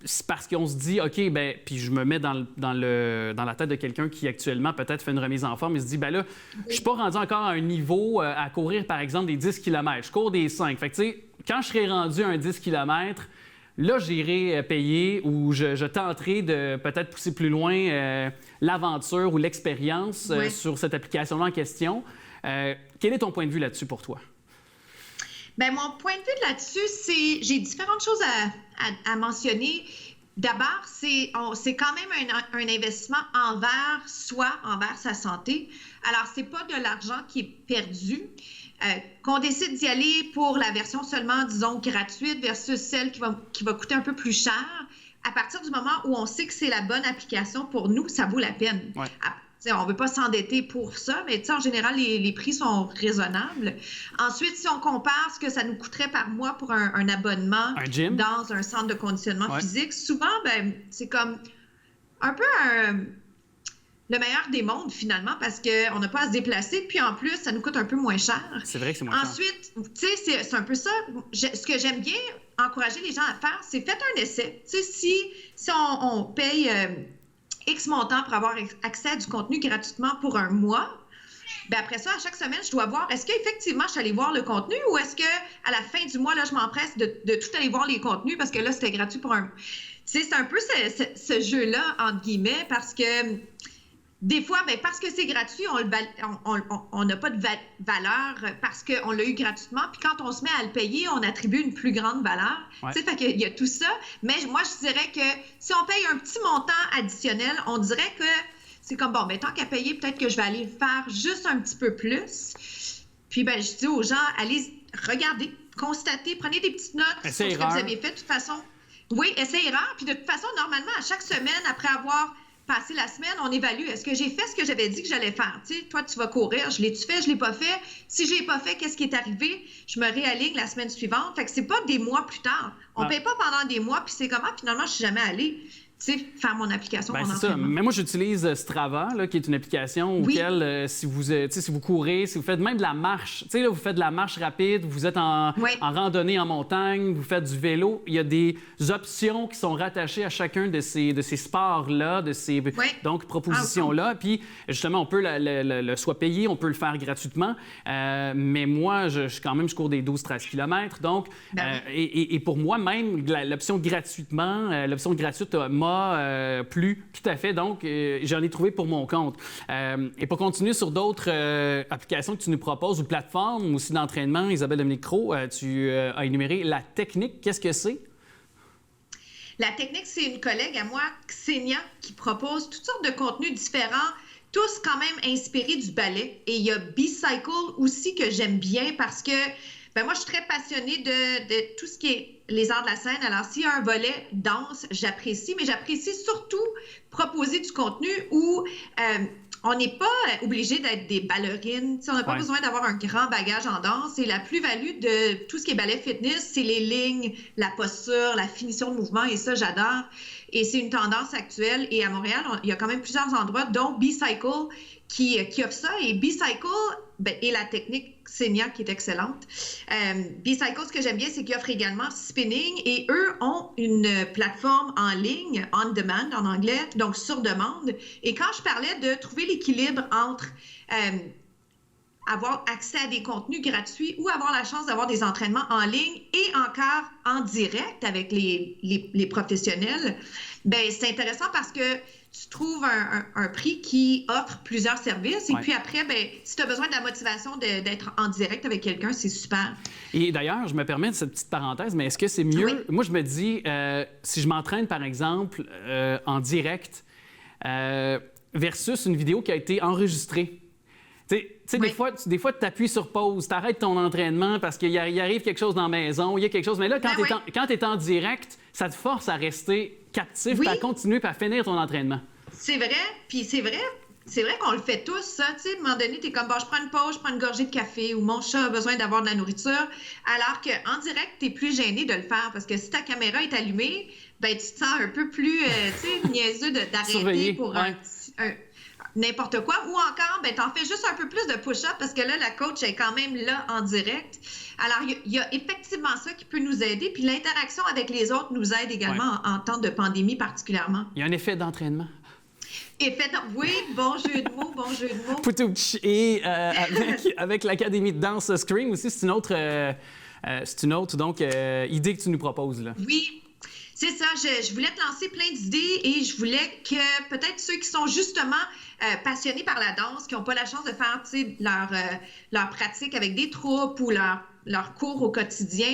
C'est parce qu'on se dit, OK, bien, puis je me mets dans la tête de quelqu'un qui actuellement peut-être fait une remise en forme et se dit, bien là, je suis pas rendu encore à un niveau à courir, par exemple, des 10 km. Je cours des 5. Fait que, tu sais, quand je serai rendu à un 10 km, là, j'irai payer ou je tenterai de peut-être pousser plus loin l'aventure ou l'expérience sur cette application-là en question. Quel est ton point de vue là-dessus pour toi? Bien, mon point de vue là-dessus, c'est j'ai différentes choses à mentionner. D'abord, c'est quand même un investissement envers soi, envers sa santé. Alors, c'est pas de l'argent qui est perdu. Qu'on décide d'y aller pour la version seulement, disons, gratuite versus celle qui va coûter un peu plus cher, à partir du moment où on sait que c'est la bonne application pour nous, ça vaut la peine. Ouais. On ne veut pas s'endetter pour ça, mais en général, les prix sont raisonnables. Ensuite, si on compare ce que ça nous coûterait par mois pour un abonnement dans un centre de conditionnement physique, souvent, ben, c'est comme un peu le meilleur des mondes, finalement, parce qu'on n'a pas à se déplacer. Puis en plus, ça nous coûte un peu moins cher. C'est vrai que c'est moins cher. Ensuite, tu sais, c'est un peu ça. Ce que j'aime bien encourager les gens à faire, c'est faites un essai. Tu sais, si on paye X montant pour avoir accès à du contenu gratuitement pour un mois, bien après ça, à chaque semaine, je dois voir, est-ce qu'effectivement, je suis allée voir le contenu ou est-ce qu'à la fin du mois, là, je m'empresse de tout aller voir les contenus parce que là, c'était gratuit pour un mois. Tu sais, c'est un peu ce jeu-là, entre guillemets, parce que des fois, bien, parce que c'est gratuit, on n'a pas de valeur parce qu'on l'a eu gratuitement. Puis quand on se met à le payer, on attribue une plus grande valeur. Ouais. Tu sais, fait qu'il y a tout ça. Mais moi, je dirais que si on paye un petit montant additionnel, on dirait que c'est comme, bon, bien, tant qu'à payer, peut-être que je vais aller le faire juste un petit peu plus. Puis, ben, je dis aux gens, allez, regardez, constatez, prenez des petites notes sur ce que vous avez fait. De toute façon, oui, essai-erreur. Puis de toute façon, normalement, à chaque semaine, après avoir passé la semaine, on évalue. Est-ce que j'ai fait ce que j'avais dit que j'allais faire? Tu sais, toi, tu vas courir. Je l'ai-tu fait? Je l'ai pas fait? Si je l'ai pas fait, qu'est-ce qui est arrivé? Je me réaligne la semaine suivante. Fait que c'est pas des mois plus tard. On paye pas pendant des mois, puis c'est comment? Finalement, je suis jamais allée. Tu sais, faire mon application. Ben, c'est ça. Mais moi, j'utilise Strava, là, qui est une application auquel, si vous courez, si vous faites même de la marche, tu sais, là, vous faites de la marche rapide, vous êtes en randonnée en montagne, vous faites du vélo, il y a des options qui sont rattachées à chacun de ces sports-là, de ces donc propositions-là. Puis, justement, on peut le soit payer, on peut le faire gratuitement. Mais moi, je cours des 12-13 km. Donc, et pour moi, même, l'option gratuite m'a plu tout à fait. Donc, j'en ai trouvé pour mon compte. Et pour continuer sur d'autres applications que tu nous proposes ou plateformes aussi d'entraînement, Isabelle Dominique-Cros, tu as énuméré La Technique. Qu'est-ce que c'est? La Technique, c'est une collègue à moi, Xenia, qui propose toutes sortes de contenus différents, tous quand même inspirés du ballet. Et il y a B-Cycle aussi que j'aime bien parce que Ben moi, je suis très passionnée de tout ce qui est les arts de la scène. Alors, s'il y a un volet danse, j'apprécie, mais j'apprécie surtout proposer du contenu où on n'est pas obligé d'être des ballerines. T'sais, on n'a pas besoin d'avoir un grand bagage en danse. Et la plus-value de tout ce qui est ballet fitness, c'est les lignes, la posture, la finition de mouvement. Et ça, j'adore. Et c'est une tendance actuelle. Et à Montréal, il y a quand même plusieurs endroits, dont B-Cycle, qui offre ça. Et B-Cycle et la technique Xenia qui est excellente. B-Cycle, ce que j'aime bien, c'est qu'ils offrent également spinning et eux ont une plateforme en ligne, on demand en anglais, donc sur demande. Et quand je parlais de trouver l'équilibre entre avoir accès à des contenus gratuits ou avoir la chance d'avoir des entraînements en ligne et encore en direct avec les professionnels, ben c'est intéressant parce que tu trouves un prix qui offre plusieurs services. Et puis après, ben, si tu as besoin de la motivation d'être en direct avec quelqu'un, c'est super. Et d'ailleurs, je me permets de cette petite parenthèse, mais est-ce que c'est mieux? Oui. Moi, je me dis, si je m'entraîne, par exemple, en direct versus une vidéo qui a été enregistrée. Tu sais, des fois, tu t'appuies sur pause, tu arrêtes ton entraînement parce qu'il arrive quelque chose dans la maison, il y a quelque chose. Mais là, quand tu es en direct, ça te force à rester captif, à continuer, puis à finir ton entraînement. C'est vrai, puis c'est vrai qu'on le fait tous, ça. Tu sais, à un moment donné, tu es comme, bon, je prends une pause, je prends une gorgée de café ou mon chat a besoin d'avoir de la nourriture. Alors qu'en direct, tu es plus gêné de le faire parce que si ta caméra est allumée, ben tu te sens un peu plus, niaiseux d'arrêter pour n'importe quoi. Ou encore, ben t'en fais juste un peu plus de push-up parce que là, la coach est quand même là en direct. Alors, il y a effectivement ça qui peut nous aider. Puis l'interaction avec les autres nous aide également en temps de pandémie particulièrement. Il y a un effet d'entraînement. Oui, bon jeu de mots, bon jeu de mots. Poutouch. Et avec l'Académie de danse Scream aussi, c'est une autre donc, idée que tu nous proposes, là. Oui. C'est ça, je voulais te lancer plein d'idées et je voulais que peut-être ceux qui sont justement passionnés par la danse, qui n'ont pas la chance de faire leur pratique avec des troupes ou leur cours au quotidien,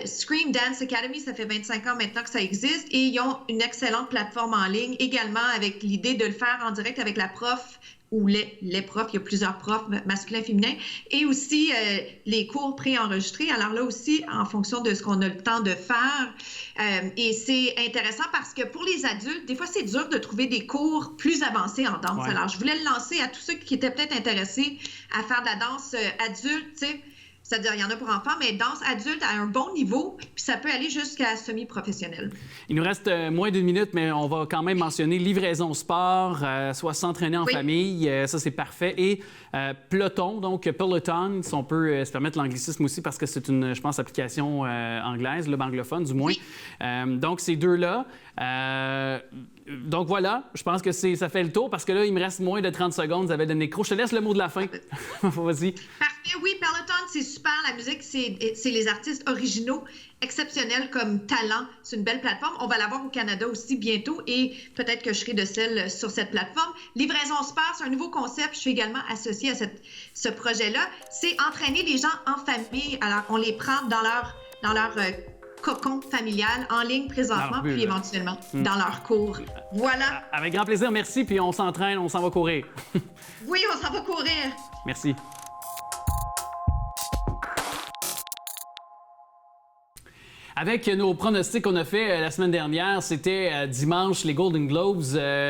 Scream Dance Academy, ça fait 25 ans maintenant que ça existe et ils ont une excellente plateforme en ligne également avec l'idée de le faire en direct avec la prof ou les profs, il y a plusieurs profs masculins, féminins, et aussi les cours préenregistrés. Alors là aussi, en fonction de ce qu'on a le temps de faire. Et c'est intéressant parce que pour les adultes, des fois, c'est dur de trouver des cours plus avancés en danse. Alors, je voulais le lancer à tous ceux qui étaient peut-être intéressés à faire de la danse adulte, tu sais. C'est-à-dire, il y en a pour enfants, mais danse adulte à un bon niveau, puis ça peut aller jusqu'à semi-professionnel. Il nous reste moins d'une minute, mais on va quand même mentionner livraison sport, soit s'entraîner en famille, ça c'est parfait, et peloton, donc peloton, si on peut se permettre l'anglicisme aussi, parce que c'est une, je pense, application anglaise, anglophone du moins. Donc ces deux-là. Donc voilà, je pense que ça fait le tour parce que là, il me reste moins de 30 secondes. Vous avez donné micro. Je te laisse le mot de la fin. Vas-y. Parfait. Oui, Peloton, c'est super. La musique, c'est les artistes originaux, exceptionnels comme talent. C'est une belle plateforme. On va l'avoir au Canada aussi bientôt et peut-être que je serai de celle sur cette plateforme. Livraison Sport, c'est un nouveau concept. Je suis également associée à ce projet-là. C'est entraîner les gens en famille. Alors, on les prend dans leur cocon familial en ligne présentement, puis éventuellement dans leur cours. Voilà. Avec grand plaisir, merci, puis on s'entraîne, on s'en va courir. Oui, on s'en va courir. Merci. Avec nos pronostics qu'on a fait la semaine dernière, c'était dimanche, les Golden Globes.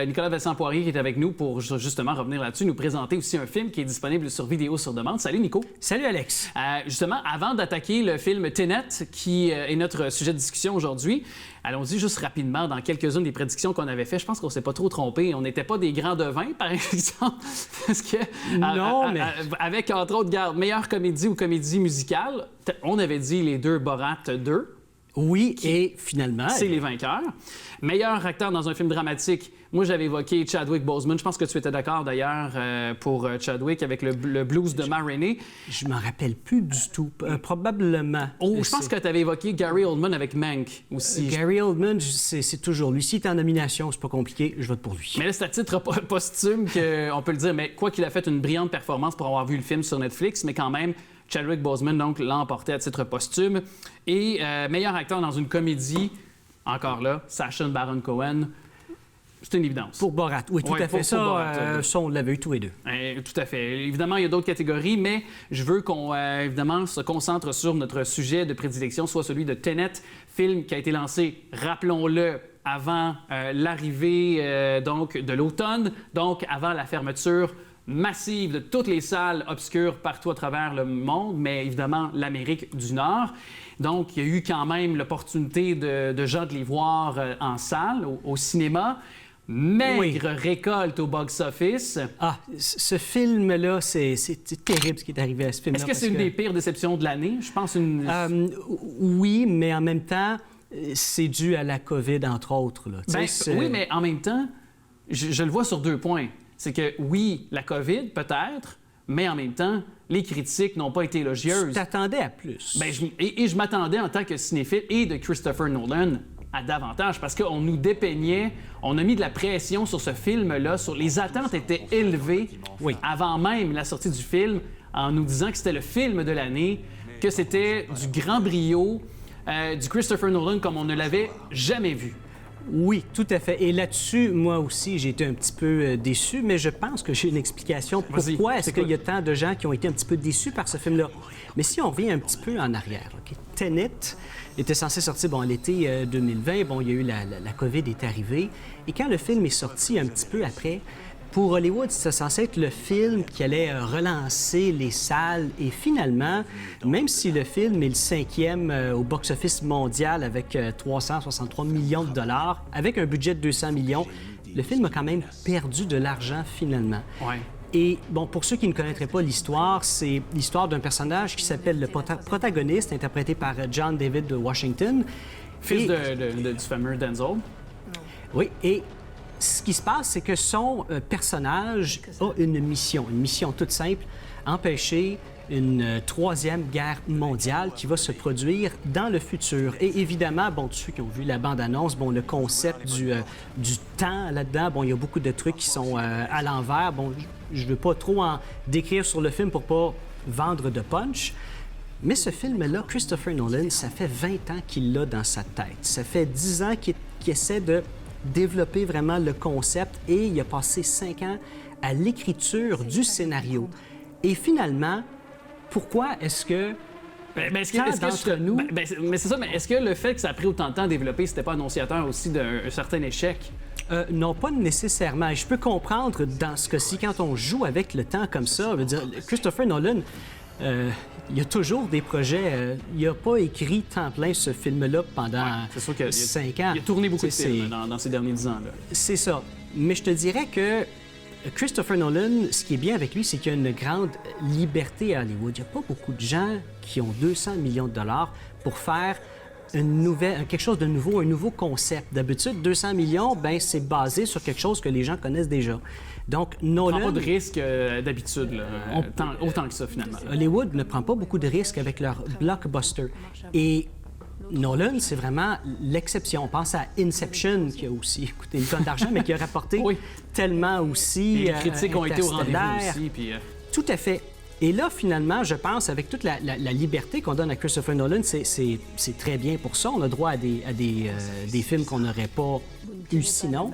Nicolas Vincent-Poirier qui est avec nous pour justement revenir là-dessus, nous présenter aussi un film qui est disponible sur vidéo sur demande. Salut Nico. Salut Alex. Justement, avant d'attaquer le film Tenet, qui est notre sujet de discussion aujourd'hui, allons-y juste rapidement dans quelques-unes des prédictions qu'on avait faites. Je pense qu'on ne s'est pas trop trompé. On n'était pas des grands devins, par exemple. Parce que, non, mais... avec, entre autres, garde, meilleure comédie ou comédie musicale, on avait dit les deux Borat 2. Oui, et finalement... C'est les vainqueurs. Meilleur acteur dans un film dramatique, moi, j'avais évoqué Chadwick Boseman. Je pense que tu étais d'accord, d'ailleurs, pour Chadwick avec le blues de Ma Rainey. Je m'en rappelle plus du tout. Probablement. Je pense que tu avais évoqué Gary Oldman avec Mank aussi. Gary Oldman, c'est toujours lui. S'il est en nomination, c'est pas compliqué, je vote pour lui. Mais là, c'est à titre posthume qu'on peut le dire. Mais quoi qu'il a fait une brillante performance pour avoir vu le film sur Netflix, mais quand même... Chadwick Boseman, donc, l'a emporté à titre posthume. Et meilleur acteur dans une comédie, encore là, Sacha Baron Cohen. C'est une évidence. Pour Borat, oui, tout Ouais, à fait. pour Borat, Ça, on l'avait eu tous les deux. Tout à fait. Évidemment, il y a d'autres catégories, mais je veux qu'on, évidemment, se concentre sur notre sujet de prédilection, soit celui de Tenet, film qui a été lancé, rappelons-le, avant l'arrivée donc de l'automne, donc avant la fermeture massive de toutes les salles obscures partout à travers le monde, mais évidemment l'Amérique du Nord. Donc, il y a eu quand même l'opportunité de gens de les voir en salle, au cinéma. Maigre récolte au box-office. Ah, ce film-là, c'est terrible ce qui est arrivé à ce film-là. Est-ce que c'est une des pires déceptions de l'année? Je pense une... Oui, mais en même temps, c'est dû à la COVID, entre autres. Là. Oui, mais en même temps, je le vois sur 2 points. C'est que oui, la COVID, peut-être, mais en même temps, les critiques n'ont pas été élogieuses. Tu t'attendais à plus. Je m'attendais en tant que cinéphile et de Christopher Nolan à davantage parce qu'on nous dépeignait, on a mis de la pression sur ce film-là, les attentes étaient élevées avant même la sortie du film en nous disant que c'était le film de l'année, que c'était du grand brio, du Christopher Nolan comme on ne l'avait jamais vu. Oui, tout à fait. Et là-dessus, moi aussi, j'ai été un petit peu déçu, mais je pense que j'ai une explication. Pourquoi est-ce qu'il y a tant de gens qui ont été un petit peu déçus par ce film-là? Mais si on revient un petit peu en arrière, OK? Tenet était censé sortir l'été 2020. Il y a eu la COVID est arrivée. Et quand le film est sorti un petit peu après, pour Hollywood, c'était censé être le film qui allait relancer les salles. Et finalement, même si le film est le 5e au box-office mondial avec 363 millions de dollars, avec un budget de 200 millions, le film a quand même perdu de l'argent finalement. Ouais. Et pour ceux qui ne connaîtraient pas l'histoire, c'est l'histoire d'un personnage qui s'appelle le protagoniste, interprété par John David Washington. Fils du fameux Denzel. Oui, et ce qui se passe, c'est que son personnage a une mission toute simple, empêcher une 3e guerre mondiale qui va se produire dans le futur. Et évidemment, tous ceux qui ont vu la bande-annonce, le concept du temps là-dedans, il y a beaucoup de trucs qui sont à l'envers. Je ne veux pas trop en décrire sur le film pour pas vendre de punch. Mais ce film-là, Christopher Nolan, ça fait 20 ans qu'il l'a dans sa tête. Ça fait 10 ans qu'il essaie de développer vraiment le concept et il a passé 5 ans à l'écriture du scénario. Et finalement, pourquoi est-ce que... mais c'est ça, mais est-ce que le fait que ça a pris autant de temps à développer, c'était pas annonciateur aussi d'un certain échec? Non, pas nécessairement. Je peux comprendre dans ce cas-ci, quand on joue avec le temps comme ça, Christopher Nolan, il y a toujours des projets. Il n'a pas écrit temps plein ce film-là pendant 5 ans. Il a tourné beaucoup de films dans ces derniers 10 ans. Là. C'est ça. Mais je te dirais que Christopher Nolan, ce qui est bien avec lui, c'est qu'il y a une grande liberté à Hollywood. Il n'y a pas beaucoup de gens qui ont 200 millions de dollars pour faire quelque chose de nouveau, un nouveau concept. D'habitude, 200 millions, c'est basé sur quelque chose que les gens connaissent déjà. Donc, Nolan... On prend pas de risques d'habitude, autant que ça, finalement. Hollywood ne prend pas beaucoup de risques avec leurs blockbusters. Et Nolan, c'est vraiment l'exception. On pense à Inception, qui a aussi coûté une tonne d'argent, mais qui a rapporté tellement aussi... Et les critiques ont été au rendez-vous aussi. Tout à fait. Et là, finalement, je pense, avec toute la liberté qu'on donne à Christopher Nolan, c'est très bien pour ça. On a droit à des films qu'on n'aurait pas eu sinon.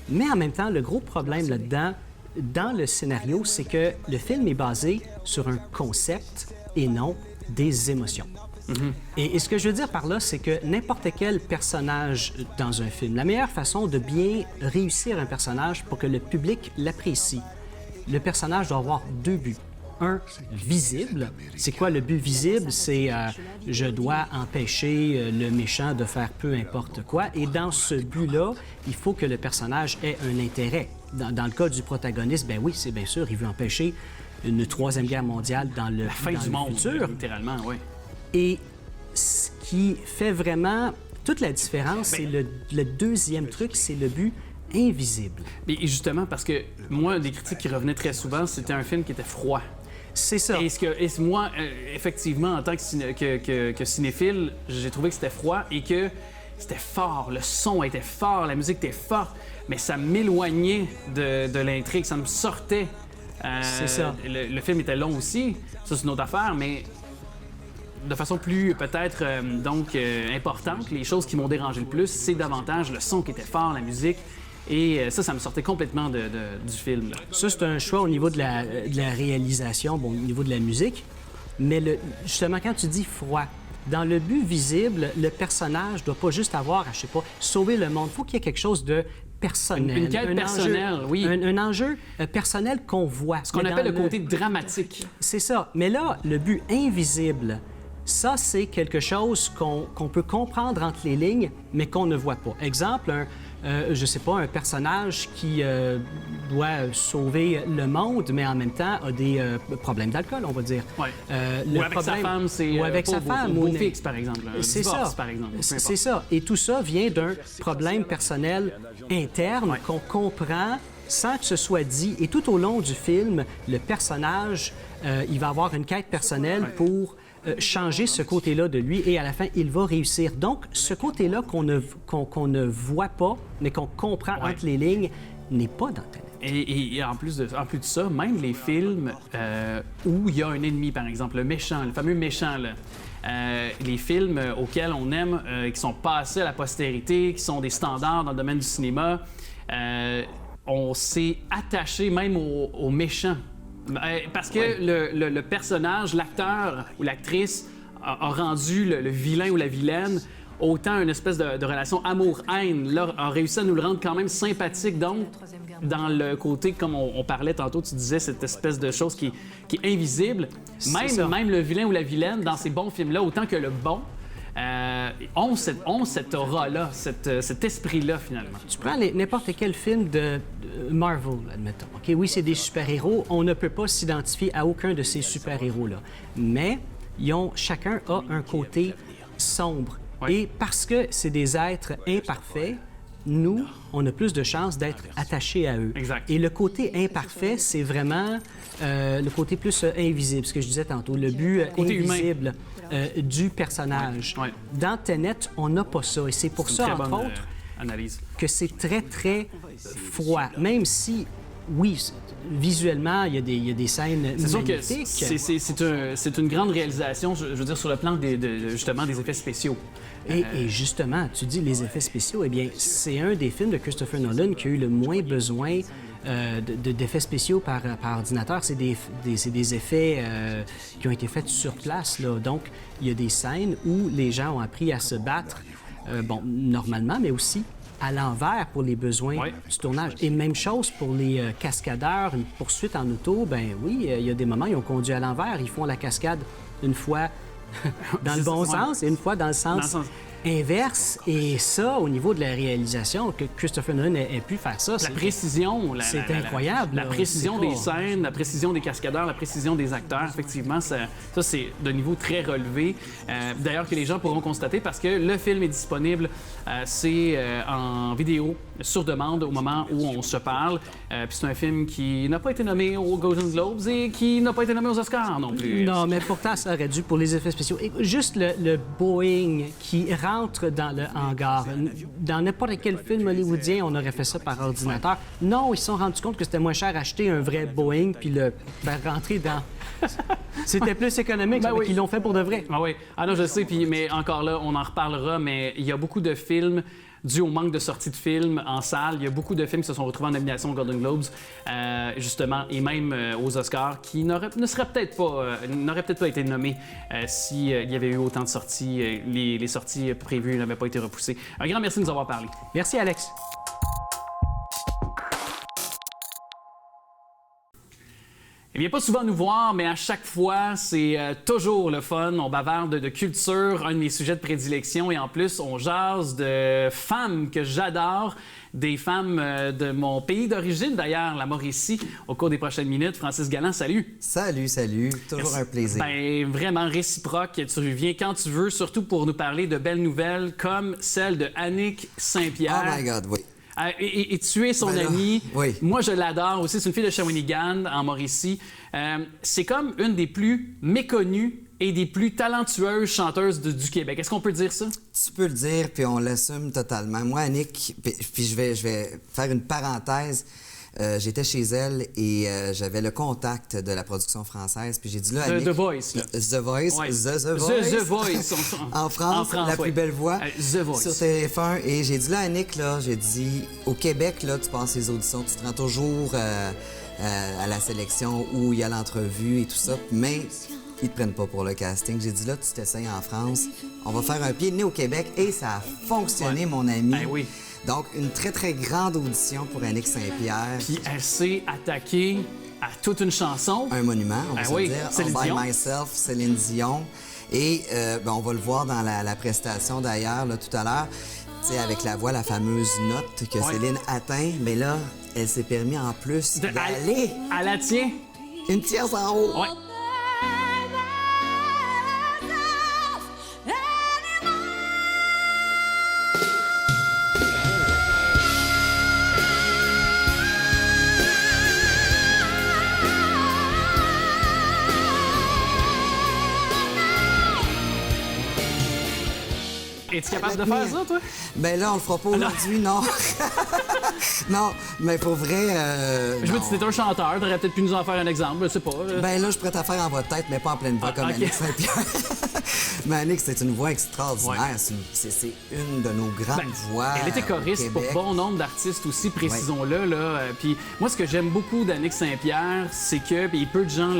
Mais en même temps, le gros problème là-dedans, dans le scénario, c'est que le film est basé sur un concept et non des émotions. Mm-hmm. Et ce que je veux dire par là, c'est que n'importe quel personnage dans un film, la meilleure façon de bien réussir un personnage pour que le public l'apprécie, le personnage doit avoir 2 buts. Un, visible. C'est quoi le but visible? C'est je dois empêcher le méchant de faire peu importe quoi. Et dans ce but-là, il faut que le personnage ait un intérêt. Dans le cas du protagoniste, oui, c'est bien sûr, il veut empêcher une 3e guerre mondiale dans le fin du monde, futur. Littéralement, oui. Et ce qui fait vraiment toute la différence, c'est le 2e truc, c'est le but invisible. Et justement, parce que moi, des critiques qui revenaient très souvent, c'était un film qui était froid. C'est ça. Et moi, effectivement, en tant que cinéphile, j'ai trouvé que c'était froid et que c'était fort. Le son était fort, la musique était forte, mais ça m'éloignait de l'intrigue, ça me sortait. C'est ça. Le film était long aussi, ça c'est une autre affaire, mais de façon plus peut-être importante, les choses qui m'ont dérangé le plus, c'est davantage le son qui était fort, la musique. Et ça me sortait complètement du film. Là. Ça, c'est un choix au niveau de la réalisation, bon, au niveau de la musique. Mais justement, quand tu dis froid, dans le but visible, le personnage ne doit pas juste avoir, je sais pas, sauver le monde. Il faut qu'il y ait quelque chose de personnel. Une quête personnelle, oui. Un enjeu personnel qu'on voit. Ce qu'on appelle le côté dramatique. C'est ça. Mais là, le but invisible, ça, c'est quelque chose qu'on peut comprendre entre les lignes, mais qu'on ne voit pas. Exemple, je sais pas, un personnage qui doit sauver le monde, mais en même temps a des problèmes d'alcool, on va dire. Ouais. Ou avec sa femme, c'est... Ou avec sa femme. Ou fixe, par exemple. C'est divorce, ça. par exemple. C'est ça. Et tout ça vient d'un problème personnel interne qu'on comprend sans que ce soit dit. Et tout au long du film, le personnage, il va avoir une quête personnelle pour changer ce côté-là de lui et à la fin, il va réussir. Donc, ce côté-là qu'on ne voit pas, mais qu'on comprend entre les lignes, n'est pas dans Tenet. Et en plus de ça, même les films où il y a un ennemi, par exemple, le méchant, le fameux méchant, là, les films auxquels on aime, qui sont passés à la postérité, qui sont des standards dans le domaine du cinéma, on s'est attaché même aux méchants. Parce que le personnage, l'acteur ou l'actrice a rendu le vilain ou la vilaine autant une espèce de relation amour-haine. Là, a réussi à nous le rendre quand même sympathique. Donc, dans le côté, comme on parlait tantôt, tu disais, cette espèce de chose qui est invisible. Même le vilain ou la vilaine, dans ces bons films-là, autant que le bon, ont cette aura-là, cet esprit-là, finalement. Tu prends n'importe quel film de Marvel, admettons. OK, oui, c'est des super-héros. On ne peut pas s'identifier à aucun de ces super-héros-là. Mais chacun a un côté sombre. Oui. Et parce que c'est des êtres imparfaits, nous, on a plus de chances d'être attachés à eux. Exact. Et le côté imparfait, c'est vraiment le côté plus invisible, ce que je disais tantôt, le but invisible du personnage. Ouais. Dans Tenet, on n'a pas ça. Et c'est pour ça, entre autres, analyse. que c'est très, très froid. Même si, oui, visuellement, il y a des scènes magnifiques. C'est sûr que c'est une grande réalisation, je veux dire, sur le plan justement des effets spéciaux. Et justement, tu dis les effets spéciaux, eh bien, c'est un des films de Christopher Nolan qui a eu le moins besoin d'effets spéciaux par ordinateur. C'est des effets qui ont été faits sur place, là. Donc, il y a des scènes où les gens ont appris à se battre, normalement, mais aussi à l'envers pour les besoins du tournage. Et même chose pour les cascadeurs, une poursuite en auto, ben oui, il y a des moments, ils ont conduit à l'envers, ils font la cascade une fois dans le bon sens et une fois dans le sens inverse. Et ça, au niveau de la réalisation, que Christopher Nolan ait pu faire ça, la précision, c'est incroyable. La précision des scènes, la précision des cascadeurs, la précision des acteurs, effectivement, ça c'est de niveau très relevé. D'ailleurs, que les gens pourront constater parce que le film est disponible, c'est en vidéo sur demande au moment où on se parle. Puis c'est un film qui n'a pas été nommé aux Golden Globes et qui n'a pas été nommé aux Oscars non plus. Non, mais pourtant, ça aurait dû pour les effets spéciaux. Et juste le Boeing qui rentre dans le hangar. Dans n'importe quel film hollywoodien, on aurait fait ça par ordinateur. Non, ils se sont rendus compte que c'était moins cher acheter un vrai Boeing puis le faire rentrer dans... C'était plus économique, ils l'ont fait pour de vrai. Ah oui. Ah non, je sais, mais encore là, on en reparlera, mais il y a beaucoup de films dû au manque de sorties de films en salle. Il y a beaucoup de films qui se sont retrouvés en nomination aux Golden Globes, justement, et même aux Oscars, qui n'auraient peut-être pas été nommés s'il y avait eu autant de sorties. Les sorties prévues n'avaient pas été repoussées. Un grand merci de nous avoir parlé. Merci, Alex. Il vient pas souvent nous voir, mais à chaque fois, c'est toujours le fun. On bavarde de culture, un de mes sujets de prédilection, et en plus, on jase de femmes que j'adore, des femmes de mon pays d'origine, d'ailleurs, la Mauricie, au cours des prochaines minutes. Francis Galland, salut! Salut, salut! Toujours un plaisir. Ben, vraiment réciproque. Tu reviens quand tu veux, surtout pour nous parler de belles nouvelles comme celle de Annick Saint-Pierre. Oh my God, oui. Et tu es son amie. Oui. Moi, je l'adore aussi. C'est une fille de Shawinigan, en Mauricie. C'est comme une des plus méconnues et des plus talentueuses chanteuses du Québec. Est-ce qu'on peut dire ça? Tu peux le dire, puis on l'assume totalement. Moi, Annick, puis je vais faire une parenthèse. j'étais chez elle et j'avais le contact de la production française. Puis j'ai dit là, The Voice, là. The Voice, Ouais. The Voice. The Voice. En France, la ouais. plus belle voix. The Voice. Sur TF1. Et j'ai dit là, Annick, là, j'ai dit, au Québec, là, tu passes les auditions, tu te rends toujours à la sélection où il y a l'entrevue et tout ça, mais ils te prennent pas pour le casting. J'ai dit là, tu t'essayes en France, on va faire un pied de nez au Québec et ça a fonctionné, Ouais. mon ami. Ben oui. Donc, une très, très grande audition pour Annick Saint-Pierre. Puis elle s'est attaquée à toute une chanson. Un monument, on va Ben se oui, le dire. Céline All by Dion. Myself, Céline Dion. Et on va le voir dans la prestation d'ailleurs, là, tout à l'heure. Tu sais, avec la voix, la fameuse note que Ouais. Céline atteint. Mais là, elle s'est permis en plus d'aller À la tien. une tierce en haut. Ouais. Es-tu capable de faire ça, toi? Ben là, on le fera pas aujourd'hui, non. Non, mais pour vrai. Je veux non. dire, si t'es un chanteur, t'aurais peut-être pu nous en faire un exemple, je sais pas. Ben là, je pourrais t'en faire en votre tête, mais pas en pleine voix comme ok. Annick Saint-Pierre. Mais Annick, c'est une voix extraordinaire. Ouais. C'est une de nos grandes voix. Elle était choriste au pour Québec. bon nombre d'artistes aussi, précisons-le. Là. Puis moi, ce que j'aime beaucoup d'Annick Saint-Pierre, c'est que, puis peu de gens,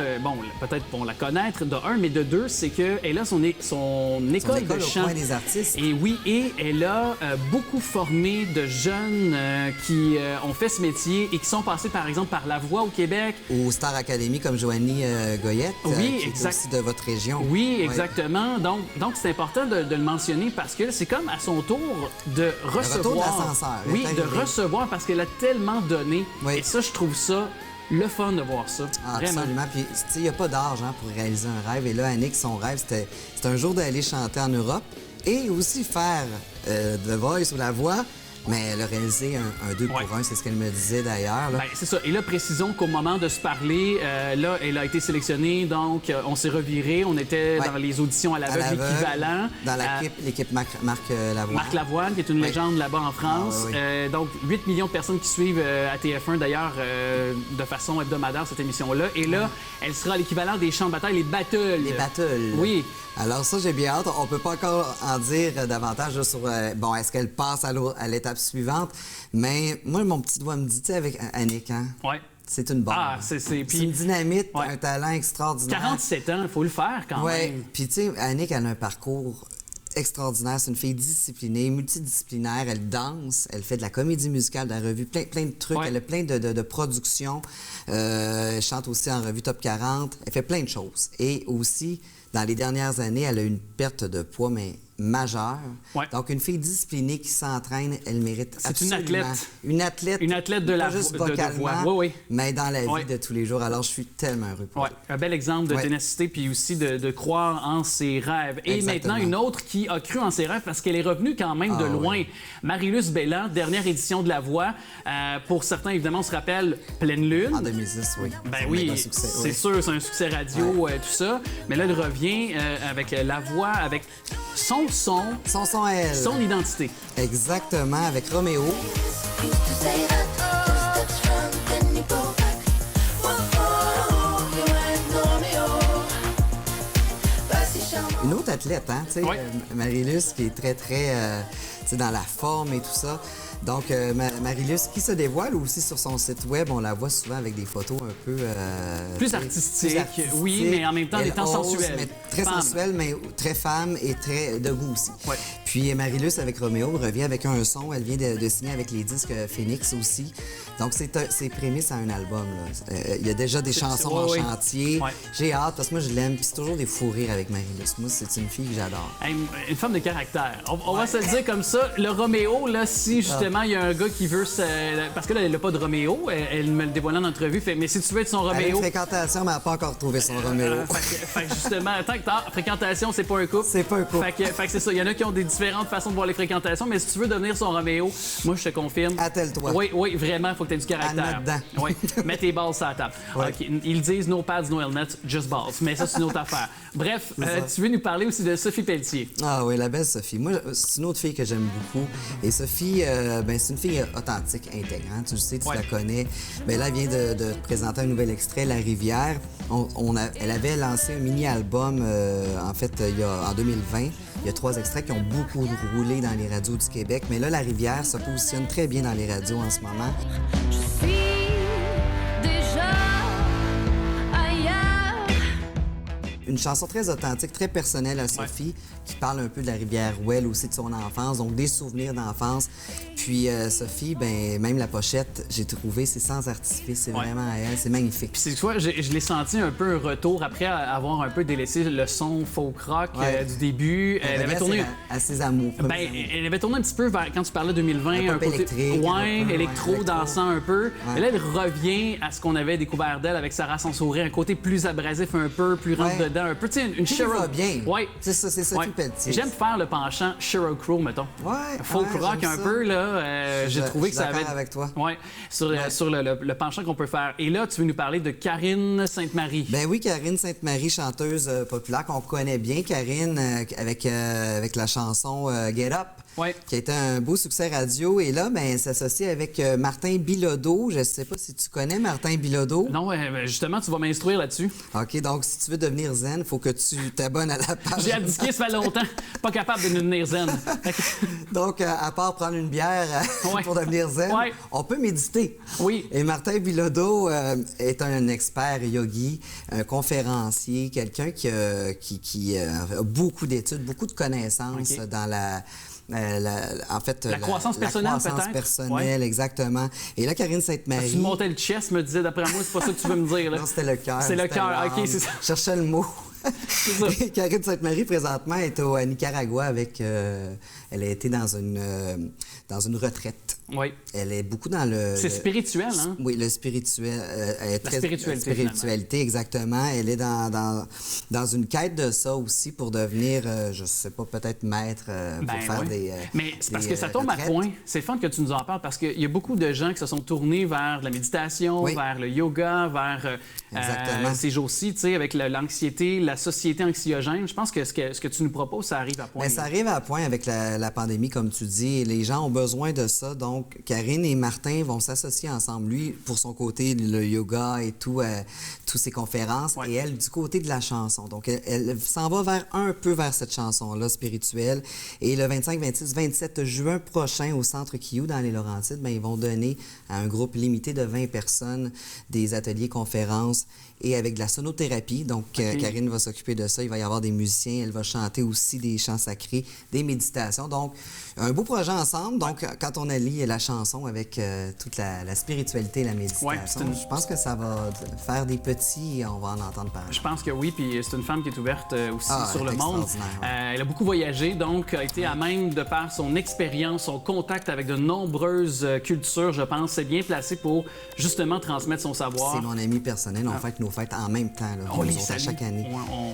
peut-être vont la connaître, de un, mais de deux, c'est qu'elle a son école de au chant. coin des artistes. Et oui, et elle a beaucoup formé de jeunes qui ont fait ce métier et qui sont passés, par exemple, par La Voix au Québec. Au Star Academy comme Joanie Goyette, Oui, qui est exact. aussi de votre région. Oui, Ouais. exactement. Donc c'est important de le mentionner parce que c'est comme à son tour de recevoir. retour de l'ascenseur, elle Oui, est de arrivée. recevoir parce qu'elle a tellement donné. Oui. Et ça, je trouve ça le fun de voir ça. Ah, Vraiment. absolument. Puis, tu sais, il n'y a pas d'âge pour réaliser un rêve. Et là, Annick, son rêve, c'était un jour d'aller chanter en Europe et aussi faire The Voice ou La Voix. Mais elle a réalisé un 2 pour Ouais. 1, c'est ce qu'elle me disait d'ailleurs. là. Ben, c'est ça. Et là, précisons qu'au moment de se parler, là, elle a été sélectionnée, donc on s'est reviré. On était Ouais. dans les auditions à l'aveugle équivalent. Dans l'équipe Marc Lavoine. Marc Lavoine, qui est une Oui. légende là-bas en France. Ah, oui, oui. Donc, 8 millions de personnes qui suivent à TF1, d'ailleurs, de façon hebdomadaire, cette émission-là. Et là, elle sera à l'équivalent des champs de bataille, les battles. Les battles. Oui. Alors ça, j'ai bien hâte. On peut pas encore en dire davantage là, sur, est-ce qu'elle passe à l'étape suivante? Mais moi, mon petit doigt me dit, tu sais, avec Annick, hein, Ouais. c'est une bombe. Ah, c'est- C'est puis- une dynamite, Ouais. un talent extraordinaire. 47 ans, il faut le faire quand Oui, même. puis tu sais, Annick, elle a un parcours extraordinaire. C'est une fille disciplinée, multidisciplinaire. Elle danse, elle fait de la comédie musicale, de la revue, plein de trucs. Ouais. Elle a plein de productions. Elle chante aussi en revue Top 40. Elle fait plein de choses. Et aussi, dans les dernières années, elle a eu une perte de poids, mais majeure. Ouais. Donc, une fille disciplinée qui s'entraîne, elle mérite C'est une absolument... athlète. Une athlète. Une athlète de pas la juste voix- de vocalement, voix. Oui, oui. mais dans la vie Ouais. de tous les jours. Alors, je suis tellement heureux pour Ouais, elle. un bel exemple de Ouais. ténacité puis aussi de croire en ses rêves. Et Exactement. maintenant, une autre qui a cru en ses rêves parce qu'elle est revenue quand même de Ah, loin. ouais. Marie-Luce Belland, dernière édition de La Voix. Pour certains, évidemment, on se rappelle Pleine Lune. En 2010, oui. Ben C'est un oui, méga succès, c'est oui. sûr, c'est un succès radio, tout ça. Mais là, elle revient avec La Voix, avec son son, Son son à elle. son identité. Exactement, avec Roméo. Une autre athlète, hein, tu sais, Ouais. Marie-Luce, qui est très, très, tu sais, dans la forme et tout ça. Donc, Marie-Luce, qui se dévoile aussi sur son site web, on la voit souvent avec des photos un peu... Plus tu sais, artistique, oui, mais en même temps, Elle étant ose, sensuelle. mais très Femme. sensuelle, mais très femme et très de goût aussi. Ouais. Puis Marie-Luce, avec Roméo, revient avec un son. Elle vient de signer avec les disques Phoenix aussi. Donc, c'est prémisse à un album. Il y a déjà des chansons en ouais, ouais. chantier. Ouais. J'ai hâte, parce que moi, je l'aime. Puis c'est toujours des fous rires avec Marie-Luce. Moi, c'est une fille que j'adore. Hey, une femme de caractère. On va se le dire comme ça. Le Roméo, là, si justement il y a un gars qui veut parce que là, elle n'a pas de Roméo, elle me le dévoilait en entrevue, mais si tu veux être son Elle a Roméo. une fréquentation, mais elle n'a pas encore trouvé son Roméo. Fait que justement, tant que t'as fréquentation, c'est pas un couple. C'est pas un couple. Fait que c'est ça. Il y en a qui ont des différentes façons de voir les fréquentations, mais si tu veux devenir son Roméo, moi, je te confirme. Attelle-toi. Oui, vraiment, il faut que tu aies du caractère. En dedans. Oui, mets tes balles sur la table. Ouais. OK, ils disent no pads, no helmet, just balls. Mais ça, c'est une autre affaire. Bref, tu veux nous parler aussi de Sophie Pelletier. Ah oui, la belle Sophie. Moi, c'est une autre fille que j'aime beaucoup. Et Sophie, ben, c'est une fille authentique, intègre. Hein? Tu le sais, tu Ouais. la connais. Ben, là, elle vient de présenter un nouvel extrait, La Rivière. Elle avait lancé un mini-album, en fait, en 2020. Il y a 3 extraits qui ont beaucoup roulé dans les radios du Québec. Mais là, La Rivière se positionne très bien dans les radios en ce moment. Je suis déjà ailleurs. Une chanson très authentique, très personnelle à Sophie, qui parle un peu de la rivière Ouelle aussi, de son enfance, donc des souvenirs d'enfance. Puis Sophie, ben même la pochette, j'ai trouvé, c'est sans artifice, c'est vraiment à elle, c'est magnifique. Puis c'est quoi, je l'ai senti un peu un retour après avoir un peu délaissé le son folk rock du début. Elle avait tourné à ses amours. Ben, elle avait tourné un petit peu vers, quand tu parlais 2020, un peu électrique, ouais, un peu, électro, électro. dansant un peu. Ouais. Et là, elle revient à ce qu'on avait découvert d'elle avec Sarah sans sourire, un côté plus abrasif un peu, plus rentre dedans un peu, tu sais, une Qui Sheryl. va bien. Ouais. C'est ça, c'est Sophie Ouais. Pelletier. J'aime faire le penchant Sheryl Crow, mettons. Ouais, Folk ouais, rock j'aime un ça. peu, là. J'ai trouvé que ça avait. avec toi. Ouais, sur le penchant qu'on peut faire. Et là, tu veux nous parler de Karine Sainte-Marie. Ben oui, Karine Sainte-Marie, chanteuse populaire qu'on connaît bien, Karine, avec la chanson Get Up. Ouais. Qui a été un beau succès radio. Et là, ben, elle s'associe avec Martin Bilodeau. Je ne sais pas si tu connais Martin Bilodeau. Non, ben, justement, tu vas m'instruire là-dessus. OK, donc si tu veux devenir zen, il faut que tu t'abonnes à la page. J'ai abdiqué, ça fait longtemps. Pas capable de devenir zen. Donc, à part prendre une bière Ouais. pour devenir zen, Ouais. on peut méditer. Oui. Et Martin Bilodeau est un expert yogi, un conférencier, quelqu'un qui a beaucoup d'études, beaucoup de connaissances OK. dans la croissance personnelle, la croissance peut-être? personnelle, exactement. Et là, Karine Sainte-Marie... Tu montais le chest, me disais, d'après moi, c'est pas ça que tu veux me dire. Là. Non, c'était le cœur. C'est le c'était cœur, l'âme. OK, c'est ça. Je cherchais le mot. C'est ça. Et Karine Sainte-Marie, présentement, est au Nicaragua avec... elle a été dans une retraite. Oui. Elle est beaucoup dans le... C'est spirituel, hein? Oui, le spirituel. Elle est très, spiritualité, la spiritualité, exactement. Elle est dans une quête de ça aussi pour devenir, je sais pas, peut-être maître pour faire ouais. des... Mais c'est parce que ça tombe retraites. à point. C'est le fun que tu nous en parles parce qu'il y a beaucoup de gens qui se sont tournés vers la méditation, Oui. vers le yoga, vers Exactement. ces jours-ci, tu sais, avec l'anxiété, la société anxiogène. Je pense que ce que tu nous proposes, ça arrive à point. Mais ça arrive à point avec la pandémie, comme tu dis. Et les gens ont besoin de ça. Donc, Karine et Martin vont s'associer ensemble. Lui, pour son côté, le yoga et tout, toutes ses conférences. Ouais. Et elle, du côté de la chanson. Donc, elle s'en va un peu vers cette chanson-là, spirituelle. Et le 25, 26, 27 juin prochain, au Centre Kiou, dans les Laurentides, ben, ils vont donner à un groupe limité de 20 personnes des ateliers conférences et avec de la sonothérapie. Donc, Karine va s'occuper de ça. Il va y avoir des musiciens. Elle va chanter aussi des chants sacrés, des méditations. Donc, un beau projet ensemble. Donc, quand on allie la chanson avec toute la spiritualité et la méditation, je pense que ça va faire des petits et on va en entendre parler. Je pense que oui, puis c'est une femme qui est ouverte aussi sur le monde. extraordinaire, ouais. Elle a beaucoup voyagé, donc a été à même, de par son expérience, son contact avec de nombreuses cultures, je pense, c'est bien placé pour justement transmettre son savoir. C'est mon ami personnel. On fête nos fêtes en même temps. Là, On les nous autres, à salue. chaque année.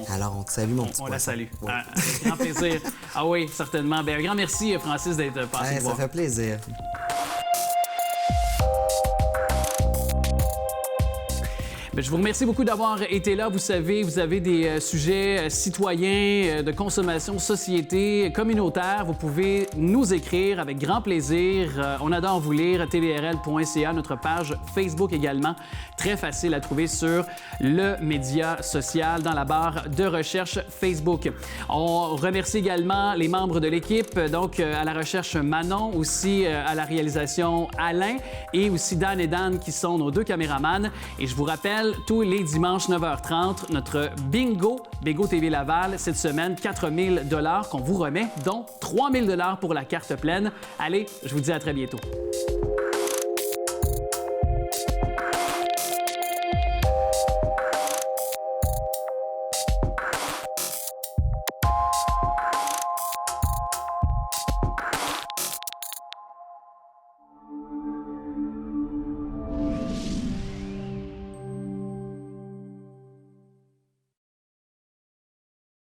Alors, on te salue, mon petit On poisson. la salue. Ouais. Avec grand plaisir. Ah oui, certainement. Ben, un grand merci, Francis, d'être passé Ouais, te ça voir. fait plaisir. Ben, je vous remercie beaucoup d'avoir été là. Vous savez, vous avez des sujets citoyens, de consommation, société, communautaire. Vous pouvez nous écrire avec grand plaisir. On adore vous lire. tvrl.ca, notre page Facebook également. Très facile à trouver sur le média social dans la barre de recherche Facebook. On remercie également les membres de l'équipe, donc à la recherche Manon, aussi à la réalisation Alain et aussi Dan et Dan qui sont nos 2 caméramans. Et je vous rappelle, tous les dimanches 9h30, notre bingo TV Laval, cette semaine, 4 000 $ qu'on vous remet, dont 3 000 $ pour la carte pleine. Allez, je vous dis à très bientôt.